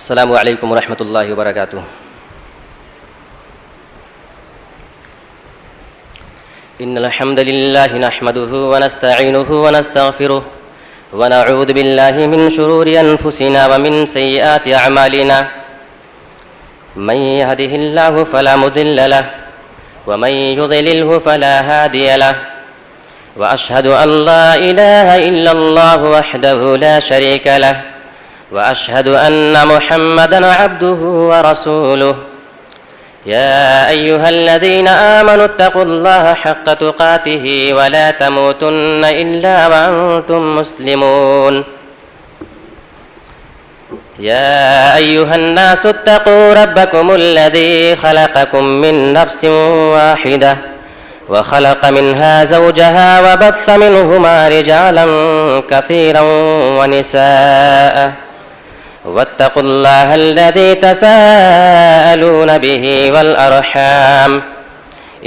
السلام علیکم ورحمۃ اللہ وبرکاتہ۔ ان الحمد للہ نحمده ونستعینه ونستغفره ونعوذ باللہ من شرور انفسنا ومن سیئات اعمالنا، من يهده الله فلا مضل له ومن يضلله فلا هادي له، واشهد ان لا اله الا الله وحده لا شريك له، واشهد ان محمدا عبده ورسوله۔ يا ايها الذين امنوا اتقوا الله حق تقاته ولا تموتن الا وانتم مسلمون۔ يا ايها الناس اتقوا ربكم الذي خلقكم من نفس واحدة وخلق منها زوجها وبث منهما رجالا كثيرا ونساء، واتقوا الله الذي تساءلون به والأرحام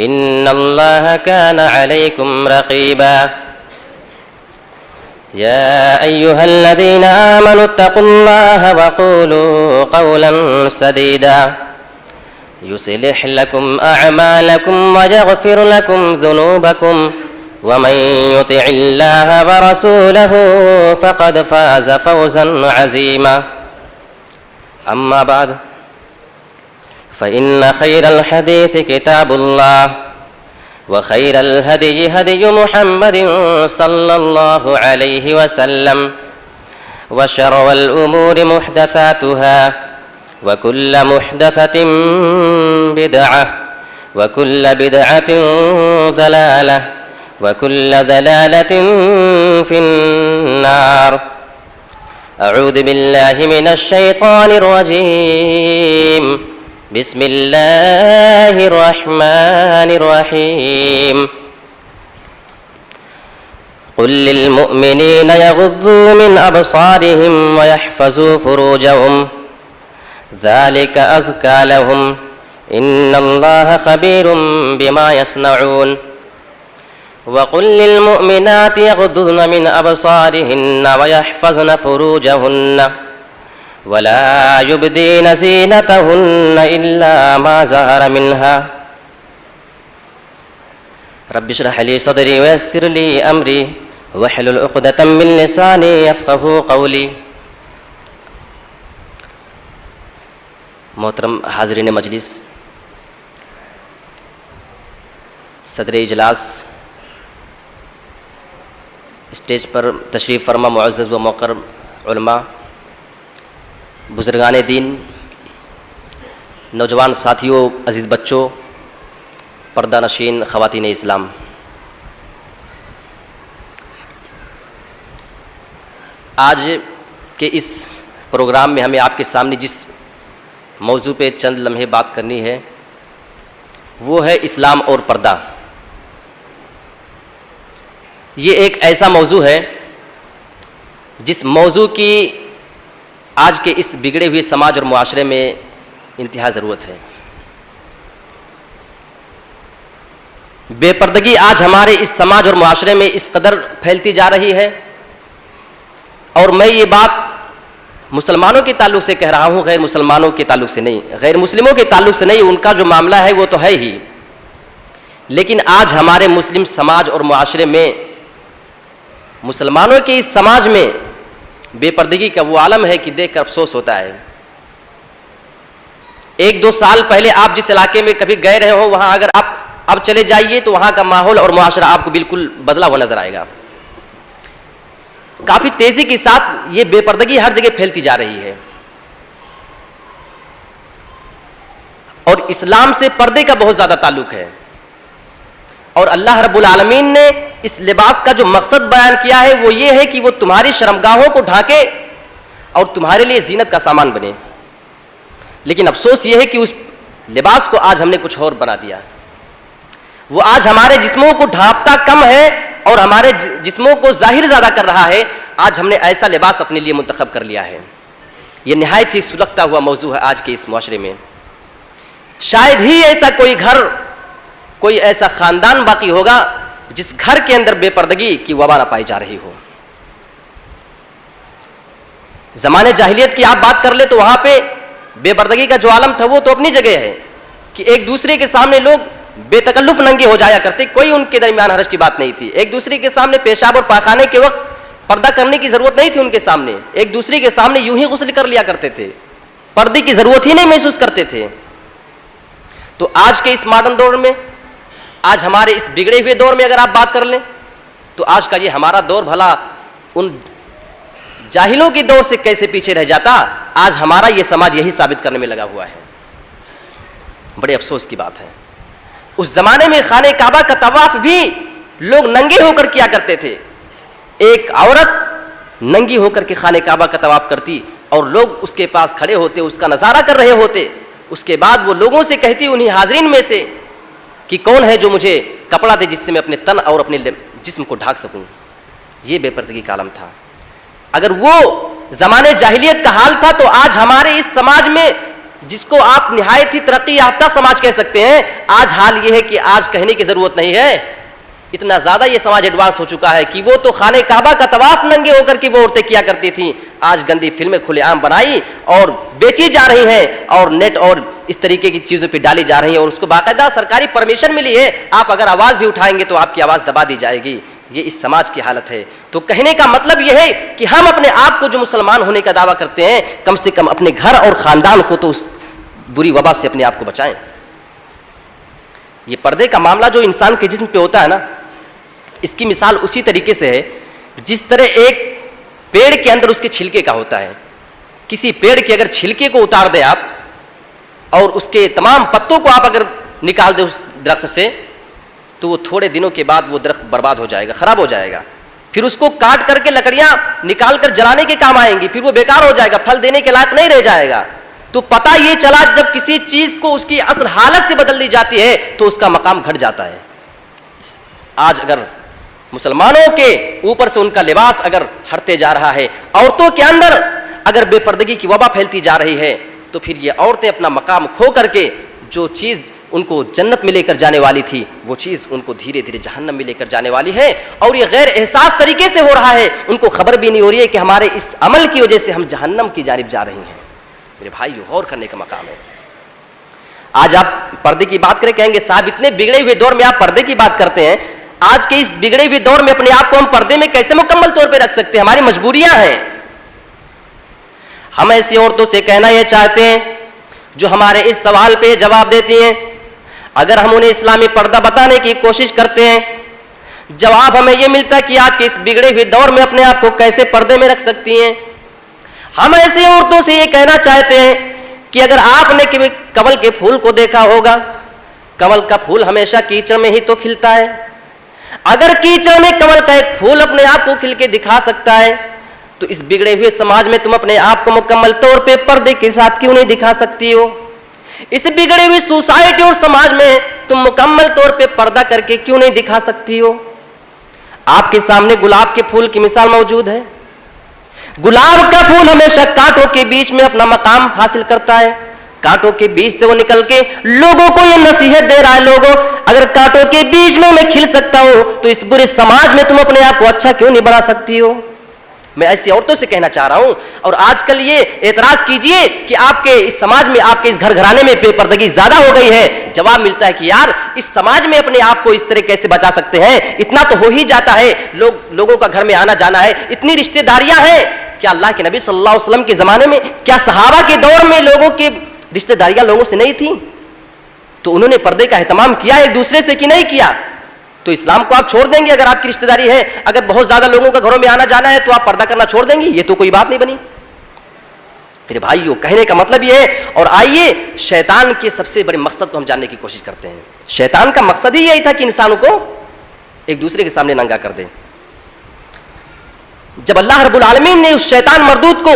إن الله كان عليكم رقيبا۔ يا أيها الذين آمنوا اتقوا الله وقولوا قولا سديدا يصلح لكم أعمالكم ويغفر لكم ذنوبكم، ومن يطع الله ورسوله فقد فاز فوزا عظيما۔ أما بعد، فإن خير الحديث كتاب الله، وخير الهدي هدي محمد صلى الله عليه وسلم، وشر الأمور محدثاتها، وكل محدثة بدعة، وكل بدعة ضلالة، وكل ضلالة في النار۔ أعوذ بالله من الشيطان الرجيم، بسم الله الرحمن الرحيم۔ قل للمؤمنين يغضوا من أبصارهم ويحفظوا فروجهم ذلك أزكى لهم إن الله خبير بما يصنعون۔ وقل للمؤمنات يغضضن من أبصارهن ويحفظن فروجهن ولا يبدين زينتهن إلا ما ظهر منها۔ رب اشرح لي صدري ويسر لي أمري واحلل عقدة من لساني يفقهوا قولي۔ محترم حاضرین مجلس، صدر اجلاس، اسٹیج پر تشریف فرما معزز و موقر علماء، بزرگان دین، نوجوان ساتھیوں، عزیز بچوں، پردہ نشین خواتین اسلام، آج کے اس پروگرام میں ہمیں آپ کے سامنے جس موضوع پہ چند لمحے بات کرنی ہے وہ ہے اسلام اور پردہ۔ یہ ایک ایسا موضوع ہے جس موضوع کی آج کے اس بگڑے ہوئے سماج اور معاشرے میں انتہا ضرورت ہے۔ بے پردگی آج ہمارے اس سماج اور معاشرے میں اس قدر پھیلتی جا رہی ہے، اور میں یہ بات مسلمانوں کے تعلق سے کہہ رہا ہوں، غیر مسلمانوں کے تعلق سے نہیں، غیر مسلموں کے تعلق سے نہیں، ان کا جو معاملہ ہے وہ تو ہے ہی، لیکن آج ہمارے مسلم سماج اور معاشرے میں، مسلمانوں کے اس سماج میں بے پردگی کا وہ عالم ہے کہ دیکھ کر افسوس ہوتا ہے۔ ایک دو سال پہلے آپ جس علاقے میں کبھی گئے رہے ہو، وہاں اگر آپ اب چلے جائیے تو وہاں کا ماحول اور معاشرہ آپ کو بالکل بدلا ہوا نظر آئے گا۔ کافی تیزی کے ساتھ یہ بے پردگی ہر جگہ پھیلتی جا رہی ہے، اور اسلام سے پردے کا بہت زیادہ تعلق ہے، اور اللہ رب العالمین نے اس لباس کا جو مقصد بیان کیا ہے وہ یہ ہے کہ وہ تمہاری شرمگاہوں کو ڈھانکے اور تمہارے لیے زینت کا سامان بنے۔ لیکن افسوس یہ ہے کہ اس لباس کو آج ہم نے کچھ اور بنا دیا، وہ آج ہمارے جسموں کو ڈھانپتا کم ہے اور ہمارے جسموں کو ظاہر زیادہ کر رہا ہے۔ آج ہم نے ایسا لباس اپنے لیے منتخب کر لیا ہے۔ یہ نہایت ہی سلگتا ہوا موضوع ہے آج کے اس معاشرے میں۔ شاید ہی ایسا کوئی گھر، کوئی ایسا خاندان باقی ہوگا جس گھر کے اندر بے پردگی کی وبا نہ پائی جا رہی ہو۔ زمانے جاہلیت کی آپ بات کر لیں تو وہاں پہ بے پردگی کا جو عالم تھا وہ تو اپنی جگہ ہے کہ ایک دوسرے کے سامنے لوگ بے تکلف ننگے ہو جایا کرتے, کوئی ان کے درمیان حرج کی بات نہیں تھی. ایک دوسرے کے سامنے پیشاب اور پاخانے کے وقت پردہ کرنے کی ضرورت نہیں تھی ان کے سامنے, ایک دوسرے کے سامنے یوں ہی غسل کر لیا کرتے تھے, پردے کی ضرورت ہی نہیں محسوس کرتے تھے. تو آج کے اس ماڈرن دور میں, آج ہمارے اس بگڑے ہوئے دور میں اگر آپ بات کر لیں تو آج کا یہ ہمارا دور بھلا ان جاہلوں کے دور سے کیسے پیچھے رہ جاتا. آج ہمارا یہ سماج یہی ثابت کرنے میں لگا ہوا ہے. بڑے افسوس کی بات ہے. اس زمانے میں خانہ کعبہ کا طواف بھی لوگ ننگے ہو کر کیا کرتے تھے. ایک عورت ننگی ہو کر کے خانہ کعبہ کا طواف کرتی اور لوگ اس کے پاس کھڑے ہوتے, اس کا نظارہ کر رہے ہوتے. اس کے بعد وہ لوگوں سے کہتی انہیں حاضرین میں سے کہ کون ہے جو مجھے کپڑا دے جس سے میں اپنے تن اور اپنے جسم کو ڈھانک سکوں. یہ بے پردگی کا عالم تھا. اگر وہ زمانے جاہلیت کا حال تھا تو آج ہمارے اس سماج میں, جس کو آپ نہایت ہی ترقی یافتہ سماج کہہ سکتے ہیں, آج حال یہ ہے کہ آج کہنے کی ضرورت نہیں ہے. اتنا زیادہ یہ سماج ایڈوانس ہو چکا ہے کہ وہ تو خانہ کعبہ کا طواف ننگے ہو کر کے وہ عورتیں کیا کرتی تھیں, آج گندی فلمیں کھلے عام بنائی اور بیچی جا رہی ہیں اور نیٹ اور اس طریقے کی چیزوں پہ ڈالی جا رہی ہیں, اور اس کو باقاعدہ سرکاری پرمیشن ملی ہے. آپ اگر آواز بھی اٹھائیں گے تو آپ کی آواز دبا دی جائے گی. یہ اس سماج کی حالت ہے. تو کہنے کا مطلب یہ ہے کہ ہم اپنے آپ کو جو مسلمان ہونے کا دعویٰ کرتے ہیں, کم سے کم اپنے گھر اور خاندان کو تو اس بری وبا سے اپنے آپ کو بچائیں. یہ پردے کا معاملہ جو انسان کے جسم پہ ہوتا ہے نا, اس کی مثال اسی طریقے سے ہے جس طرح ایک پیڑ کے اندر اس کے چھلکے کا ہوتا ہے. کسی پیڑ کے اگر چھلکے کو اتار دیں آپ اور اس کے تمام پتوں کو آپ اگر نکال دیں اس درخت سے, تو وہ تھوڑے دنوں کے بعد وہ درخت برباد ہو جائے گا, خراب ہو جائے گا. پھر اس کو کاٹ کر کے لکڑیاں نکال کر جلانے کے کام آئیں گی, پھر وہ بیکار ہو جائے گا, پھل دینے کے لائق نہیں رہ جائے گا. تو پتہ یہ چلا جب کسی چیز کو اس کی اصل حالت سے بدل دی جاتی ہے تو اس کا مقام گھٹ جاتا ہے. آج اگر مسلمانوں کے اوپر سے ان کا لباس اگر ہٹتے جا رہا ہے, عورتوں کے اندر اگر بے پردگی کی وبا پھیلتی جا رہی ہے, تو پھر یہ عورتیں اپنا مقام کھو کر کے جو چیز ان کو جنت میں لے کر جانے والی تھی وہ چیز ان کو دھیرے دھیرے جہنم میں لے کر جانے والی ہے. اور یہ غیر احساس طریقے سے ہو رہا ہے, ان کو خبر بھی نہیں ہو رہی ہے کہ ہمارے اس عمل کی وجہ سے ہم جہنم کی جانب جا رہی ہیں. میرے بھائی غور کرنے کا مقام ہے. آج آپ پردے کی بات کریں, کہیں گے صاحب اتنے بگڑے ہوئے دور میں آپ پردے کی بات کرتے ہیں. آج کے اس بگڑے ہوئے دور میں اپنے آپ کو ہم پردے میں کیسے مکمل طور پہ رکھ سکتے ہیں؟ ہماری مجبوریاں ہیں. ہم ایسی عورتوں سے کہنا یہ چاہتے ہیں جو ہمارے اس سوال پہ جواب دیتی ہیں. اگر ہم انہیں اسلامی پردہ بتانے کی کوشش کرتے ہیں, جواب ہمیں یہ ملتا ہے کہ آج کے اس بگڑے ہوئے دور میں اپنے آپ کو کیسے پردے میں رکھ سکتی ہیں. ہم ایسی عورتوں سے یہ کہنا چاہتے ہیں کہ اگر آپ نے کبھی کنول کے پھول کو دیکھا ہوگا, کنول کا پھول ہمیشہ کیچڑ میں ہی تو کھلتا ہے. اگر کیچڑ میں کنول کا ایک پھول اپنے آپ کو کھل کے دکھا سکتا ہے, تو اس بگڑے ہوئے سماج میں تم اپنے آپ کو مکمل طور پہ پردے کے ساتھ کیوں نہیں دکھا سکتی ہو؟ اس بگڑے ہوئی سوسائٹی اور سماج میں تم مکمل طور پہ پردہ کر کے کیوں نہیں دکھا سکتی ہو؟ آپ کے سامنے گلاب کے پھول کی مثال موجود ہے. گلاب کا پھول ہمیشہ کانٹوں کے بیچ میں اپنا مقام حاصل کرتا ہے. کانٹوں کے بیچ سے وہ نکل کے لوگوں کو یہ نصیحت دے رہا ہے, لوگوں اگر کانٹوں کے بیچ میں کھل سکتا ہوں تو اس برے سماج میں تم اپنے آپ کو اچھا کیوں نہیں بنا سکتی ہو؟ میں ایسی عورتوں سے کہنا چاہ رہا ہوں. اور آج کل یہ اعتراض کیجئے کہ آپ کے اس سماج میں, آپ کے اس گھر گھرانے میں بے پردگی زیادہ ہو گئی ہے. جواب ملتا ہے کہ یار اس سماج میں اپنے آپ کو اس طرح کیسے بچا سکتے ہیں؟ اتنا تو ہو ہی جاتا ہے, لوگوں کا گھر میں آنا جانا ہے, اتنی رشتہ داریاں ہیں. کیا اللہ کے نبی صلی اللہ علیہ وسلم کے زمانے میں, کیا صحابہ کے دور میں لوگوں کی رشتہ داریاں لوگوں سے نہیں تھیں؟ تو انہوں نے پردے کا اہتمام کیا ایک دوسرے سے کہ نہیں کیا؟ تو اسلام کو آپ چھوڑ دیں گے اگر آپ کی رشتہ داری ہے, اگر بہت زیادہ لوگوں کا گھروں میں آنا جانا ہے تو آپ پردہ کرنا چھوڑ دیں گے؟ یہ تو کوئی بات نہیں بنی. میرے بھائیو, کہنے کا مطلب یہ ہے. اور آئیے شیطان کے سب سے بڑے مقصد کو ہم جاننے کی کوشش کرتے ہیں. شیطان کا مقصد ہی یہی تھا کہ انسانوں کو ایک دوسرے کے سامنے ننگا کر دے. جب اللہ رب العالمین نے اس شیطان مردود کو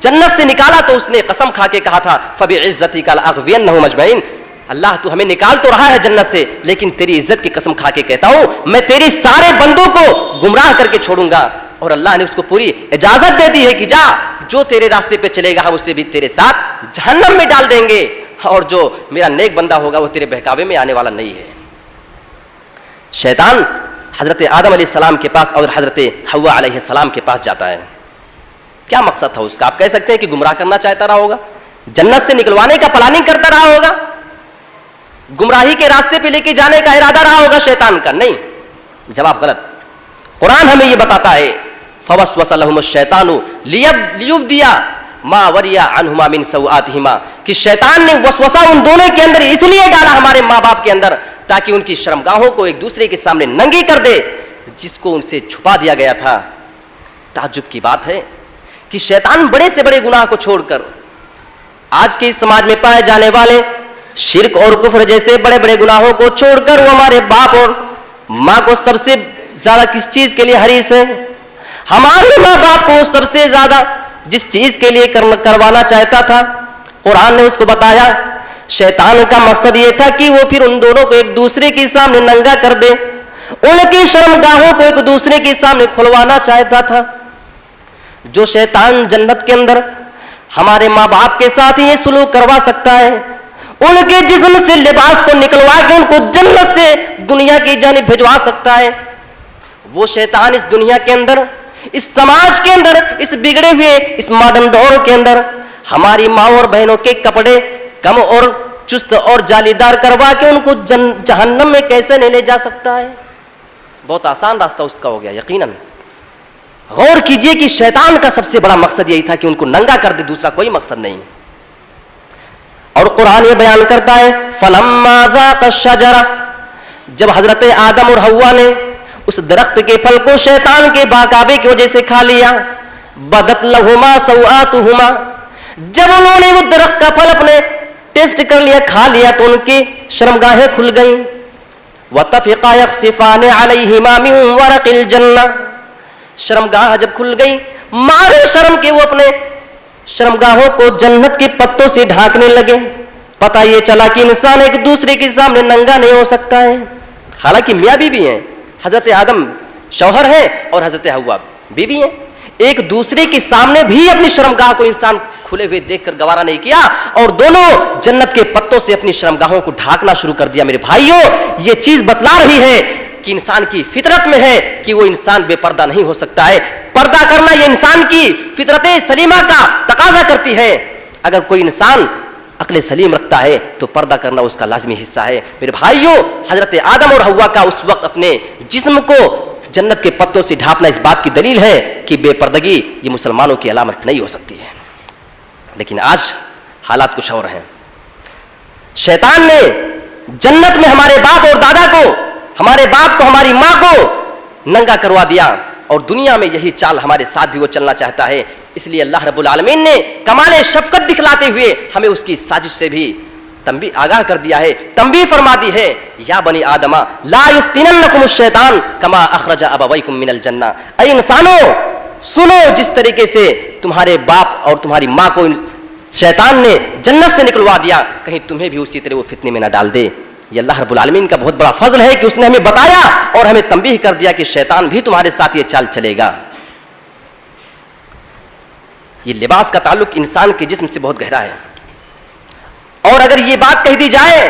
جنت سے نکالا تو اس نے قسم کھا کے کہا تھا فَبِعِزَّتِكَ لَأَغْوِيَنَّهُمْ أَجْمَعِينَ. اللہ تو ہمیں نکال تو رہا ہے جنت سے, لیکن تیری عزت کی قسم کھا کے کہتا ہوں میں تیری سارے بندوں کو گمراہ کر کے چھوڑوں گا. اور اللہ نے اس کو پوری اجازت دے دی ہے کہ جا, جو تیرے راستے پہ چلے گا ہم اسے بھی تیرے ساتھ جہنم میں ڈال دیں گے, اور جو میرا نیک بندہ ہوگا وہ تیرے بہکاوے میں آنے والا نہیں ہے. شیطان حضرت آدم علیہ السلام کے پاس اور حضرت حوا علیہ السلام کے پاس جاتا ہے, کیا مقصد تھا اس کا؟ آپ کہہ سکتے ہیں کہ گمراہ کرنا چاہتا رہا ہوگا, جنت سے نکلوانے کا پلاننگ کرتا رہا ہوگا, گمراہی کے راستے پہ لے کے جانے کا ارادہ رہا ہوگا شیطان کا. نہیں, جواب غلط. قرآن ہمیں یہ بتاتا ہے فوسوس لهم الشیطان لیبدی ما وري عنهما من سوآتهما, کہ شیطان نے وسوسہ ان دونوں کے اندر اس لیے ڈالا, ہمارے ماں باپ کے اندر, تاکہ ان کی شرمگاہوں کو ایک دوسرے کے سامنے ننگی کر دے جس کو ان سے چھپا دیا گیا تھا. تعجب کی بات ہے کہ شیطان بڑے سے بڑے گناہ کو چھوڑ کر آج کے اس سماج میں پائے جانے والے شرک اور کفر جیسے بڑے بڑے گناہوں کو چھوڑ کر وہ ہمارے باپ اور ماں کو سب سے زیادہ کس چیز کے لیے حریص ہے؟ ہمارے ماں باپ کو سب سے زیادہ جس چیز کے لیے کروانا چاہتا تھا, قرآن نے اس کو بتایا. شیطان کا مقصد یہ تھا کہ وہ پھر ان دونوں کو ایک دوسرے کے سامنے ننگا کر دے, ان کی شرمگاہوں کو ایک دوسرے کے سامنے کھلوانا چاہتا تھا. جو شیطان جنت کے اندر ہمارے ماں باپ کے ساتھ یہ سلوک کروا سکتا ہے, ان کے جسم سے لباس کو نکلوا کے ان کو جنت سے دنیا کی جانب بھجوا سکتا ہے, وہ شیطان اس دنیا کے اندر, اس سماج کے اندر, اس بگڑے ہوئے اس ماڈرن دور کے اندر ہماری ماں اور بہنوں کے کپڑے کم اور چست اور جالی دار کروا کے ان کو جہنم میں کیسے نہیں لے جا سکتا ہے؟ بہت آسان راستہ اس کا ہو گیا. یقیناً غور کیجئے کہ شیطان کا سب سے بڑا مقصد یہی تھا کہ ان کو ننگا کر دے, دوسرا کوئی مقصد نہیں. اور قرآن یہ بیان کرتا ہے فلما ذاق الشجرہ, جب حضرت آدم اور حوا نے اس درخت کے پھل کو شیطان کے باکابے کی وجہ سے کھا لیا, بدت لہما سوآتہما, جب انہوں نے وہ درخت کا پھل اپنے ٹیسٹ کر لیا, کھا لیا, تو ان کی شرمگاہیں کھل گئیں. وطفقا یخصفان علیہما من ورق الجنہ, شرمگاہ جب کھل گئی, مارے شرم کے وہ اپنے شرمگاہوں کو جنت کے پتوں سے ڈھانکنے لگے. پتہ یہ چلا کہ انسان ایک دوسرے کے سامنے ننگا نہیں ہو سکتا ہے. حالانکہ میاں بیوی ہیں, حضرت آدم شوہر ہے اور حضرت حوا بیوی ہیں, ایک دوسرے کے سامنے بھی اپنی شرمگاہ کو انسان کھلے ہوئے دیکھ کر گوارا نہیں کیا, اور دونوں جنت کے پتوں سے اپنی شرمگاہوں کو ڈھانکنا شروع کر دیا. میرے بھائیوں, یہ چیز بتلا رہی ہے کہ انسان کی فطرت میں ہے کہ وہ انسان بے پردہ نہیں ہو سکتا ہے. پردہ کرنا یہ انسان کی فطرت سلیمہ کا تقاضا کرتی ہے. اگر کوئی انسان عقل سلیم رکھتا ہے تو پردہ کرنا اس کا لازمی حصہ ہے. میرے بھائیوں, حضرت آدم اور حوا کا اس وقت اپنے جسم کو جنت کے پتوں سے ڈھانپنا اس بات کی دلیل ہے کہ بے پردگی یہ مسلمانوں کی علامت نہیں ہو سکتی ہے. لیکن آج حالات کچھ اور ہیں. شیطان نے جنت میں ہمارے باپ اور دادا کو, ہمارے باپ کو, ہماری ماں کو ننگا کروا دیا, اور دنیا میں یہی چال ہمارے ساتھ بھی وہ چلنا چاہتا ہے. اس لیے اللہ رب العالمین نے کمال شفقت دکھلاتے ہوئے ہمیں اس کی سازش سے بھی تنبیہ آگاہ کر دیا ہے, تنبیہ فرما دی ہے. یا بنی آدم لا یفتننکم الشیطان کما اخرج ابویکم من الجنہ, اے انسانوں سنو, جس طریقے سے تمہارے باپ اور تمہاری ماں کو شیطان نے جنت سے نکلوا دیا, کہیں تمہیں بھی اسی طرح وہ فتنے میں نہ ڈال دے. یہ اللہ رب العالمین کا بہت بڑا فضل ہے کہ اس نے ہمیں بتایا اور ہمیں تنبیہ کر دیا کہ شیطان بھی تمہارے ساتھ یہ چال چلے گا. یہ لباس کا تعلق انسان کے جسم سے بہت گہرا ہے, اور اگر یہ بات کہہ دی جائے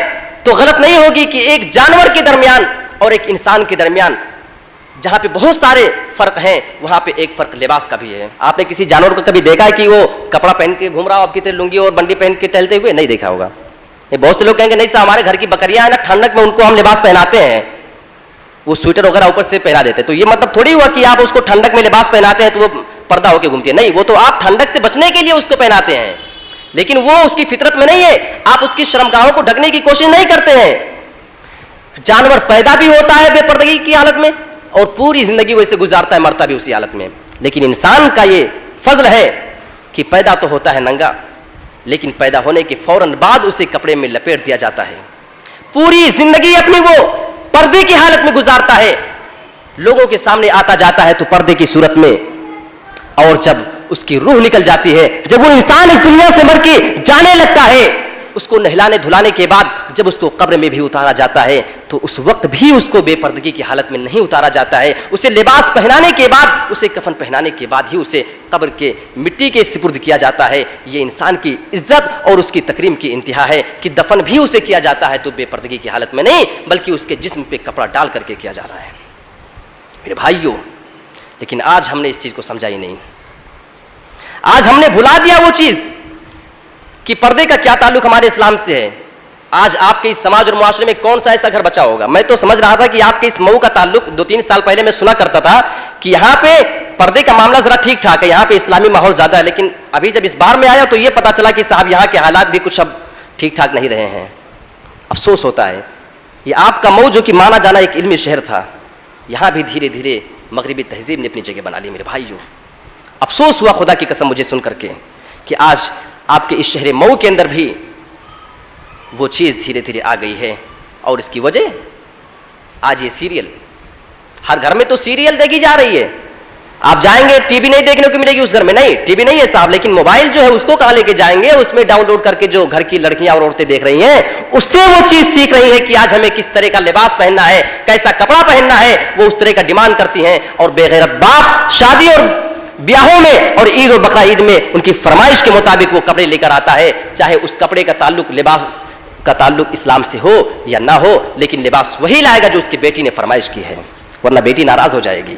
تو غلط نہیں ہوگی کہ ایک جانور کے درمیان اور ایک انسان کے درمیان جہاں پہ بہت سارے فرق ہیں, وہاں پہ ایک فرق لباس کا بھی ہے. آپ نے کسی جانور کو کبھی دیکھا ہے کہ وہ کپڑا پہن کے گھوم رہا ہو آپ کی طرح لنگی اور بنڈی پہن کے ٹہلتے ہوئے؟ نہیں دیکھا ہوگا. بہت سے لوگ کہیں گے نہیں صاحب, ہمارے گھر کی بکریاں ہیں نا, ٹھنڈک میں ان کو ہم لباس پہناتے ہیں, وہ سویٹر وغیرہ اوپر سے پہنا دیتے. تو یہ مطلب تھوڑی ہوا کہ آپ اس کو ٹھنڈک میں لباس پہناتے ہیں تو وہ پردہ ہو کے گھومتی ہے. نہیں, وہ تو آپ ٹھنڈک سے بچنے کے لیے اس کو پہناتے ہیں, لیکن وہ اس کی فطرت میں نہیں ہے. آپ اس کی شرمگاہوں کو ڈھکنے کی کوشش نہیں کرتے ہیں. جانور پیدا بھی ہوتا ہے بے پردگی کی حالت میں اور پوری زندگی ویسے گزارتا ہے, مرتا بھی اسی حالت میں. لیکن انسان کا یہ فضل ہے کہ پیدا تو ہوتا ہے ننگا, لیکن پیدا ہونے کے فوراً بعد اسے کپڑے میں لپیٹ دیا جاتا ہے. پوری زندگی اپنی وہ پردے کی حالت میں گزارتا ہے, لوگوں کے سامنے آتا جاتا ہے تو پردے کی صورت میں, اور جب اس کی روح نکل جاتی ہے, جب وہ انسان اس دنیا سے مر کے جانے لگتا ہے, اس کو نہلانے دھلانے کے بعد جب اس کو قبر میں بھی اتارا جاتا ہے تو اس وقت بھی اس کو بے پردگی کی حالت میں نہیں اتارا جاتا ہے. اسے لباس پہنانے کے بعد, اسے کفن پہنانے کے بعد ہی اسے قبر کے مٹی کے سپرد کیا جاتا ہے. یہ انسان کی عزت اور اس کی تکریم کی انتہا ہے کہ دفن بھی اسے کیا جاتا ہے تو بے پردگی کی حالت میں نہیں, بلکہ اس کے جسم پہ کپڑا ڈال کر کے کیا جا رہا ہے. میرے بھائیوں, لیکن آج ہم نے اس چیز کو سمجھا ہی نہیں. آج ہم نے بھلا دیا وہ چیز کہ پردے کا کیا تعلق ہمارے اسلام سے ہے. آج آپ کے اس سماج اور معاشرے میں کون سا ایسا گھر بچا ہوگا؟ میں تو سمجھ رہا تھا کہ آپ کے اس مئو کا تعلق 2-3 سال پہلے میں سنا کرتا تھا کہ یہاں پہ پردے کا معاملہ ذرا ٹھیک ٹھاک ہے, یہاں پہ اسلامی ماحول زیادہ ہے, لیکن ابھی جب اس بار میں آیا تو یہ پتا چلا کہ صاحب یہاں کے حالات بھی کچھ اب ٹھیک ٹھاک نہیں رہے ہیں. افسوس ہوتا ہے. یہ آپ کا مئو جو کہ مانا جانا ایک علمی شہر تھا, یہاں بھی دھیرے دھیرے مغربی تہذیب نے اپنی جگہ بنا لی. میرے بھائیوں, افسوس ہوا خدا کی قسم مجھے سن کر کے کہ آج آپ کے اس شہر مئو کے اندر بھی وہ چیز دھیرے دھیرے آ گئی ہے. اور اس کی وجہ آج یہ سیریل, ہر گھر میں تو سیریل دیکھی جا رہی ہے. آپ جائیں گے ٹی وی نہیں دیکھنے کو ملے گی اس گھر میں, نہیں ٹی وی نہیں ہے صاحب, لیکن موبائل جو ہے اس کو کہاں لے کے جائیں گے, اس میں ڈاؤن لوڈ کر کے جو گھر کی لڑکیاں اور عورتیں دیکھ رہی ہیں اس سے وہ چیز سیکھ رہی ہیں کہ آج ہمیں کس طرح کا لباس پہننا ہے, کیسا کپڑا پہننا ہے, وہ اس طرح کا ڈیمانڈ کرتی ہیں. اور بے غیرت باپ شادی اور بیاہوں میں اور عید اور بقرہ عید میں ان کی فرمائش کے مطابق وہ کپڑے لے کر آتا ہے, چاہے اس کپڑے کا تعلق لباس کا تعلق اسلام سے ہو یا نہ ہو, لیکن لباس وہی لائے گا جو اس کی بیٹی نے فرمائش کی ہے, ورنہ بیٹی ناراض ہو جائے گی,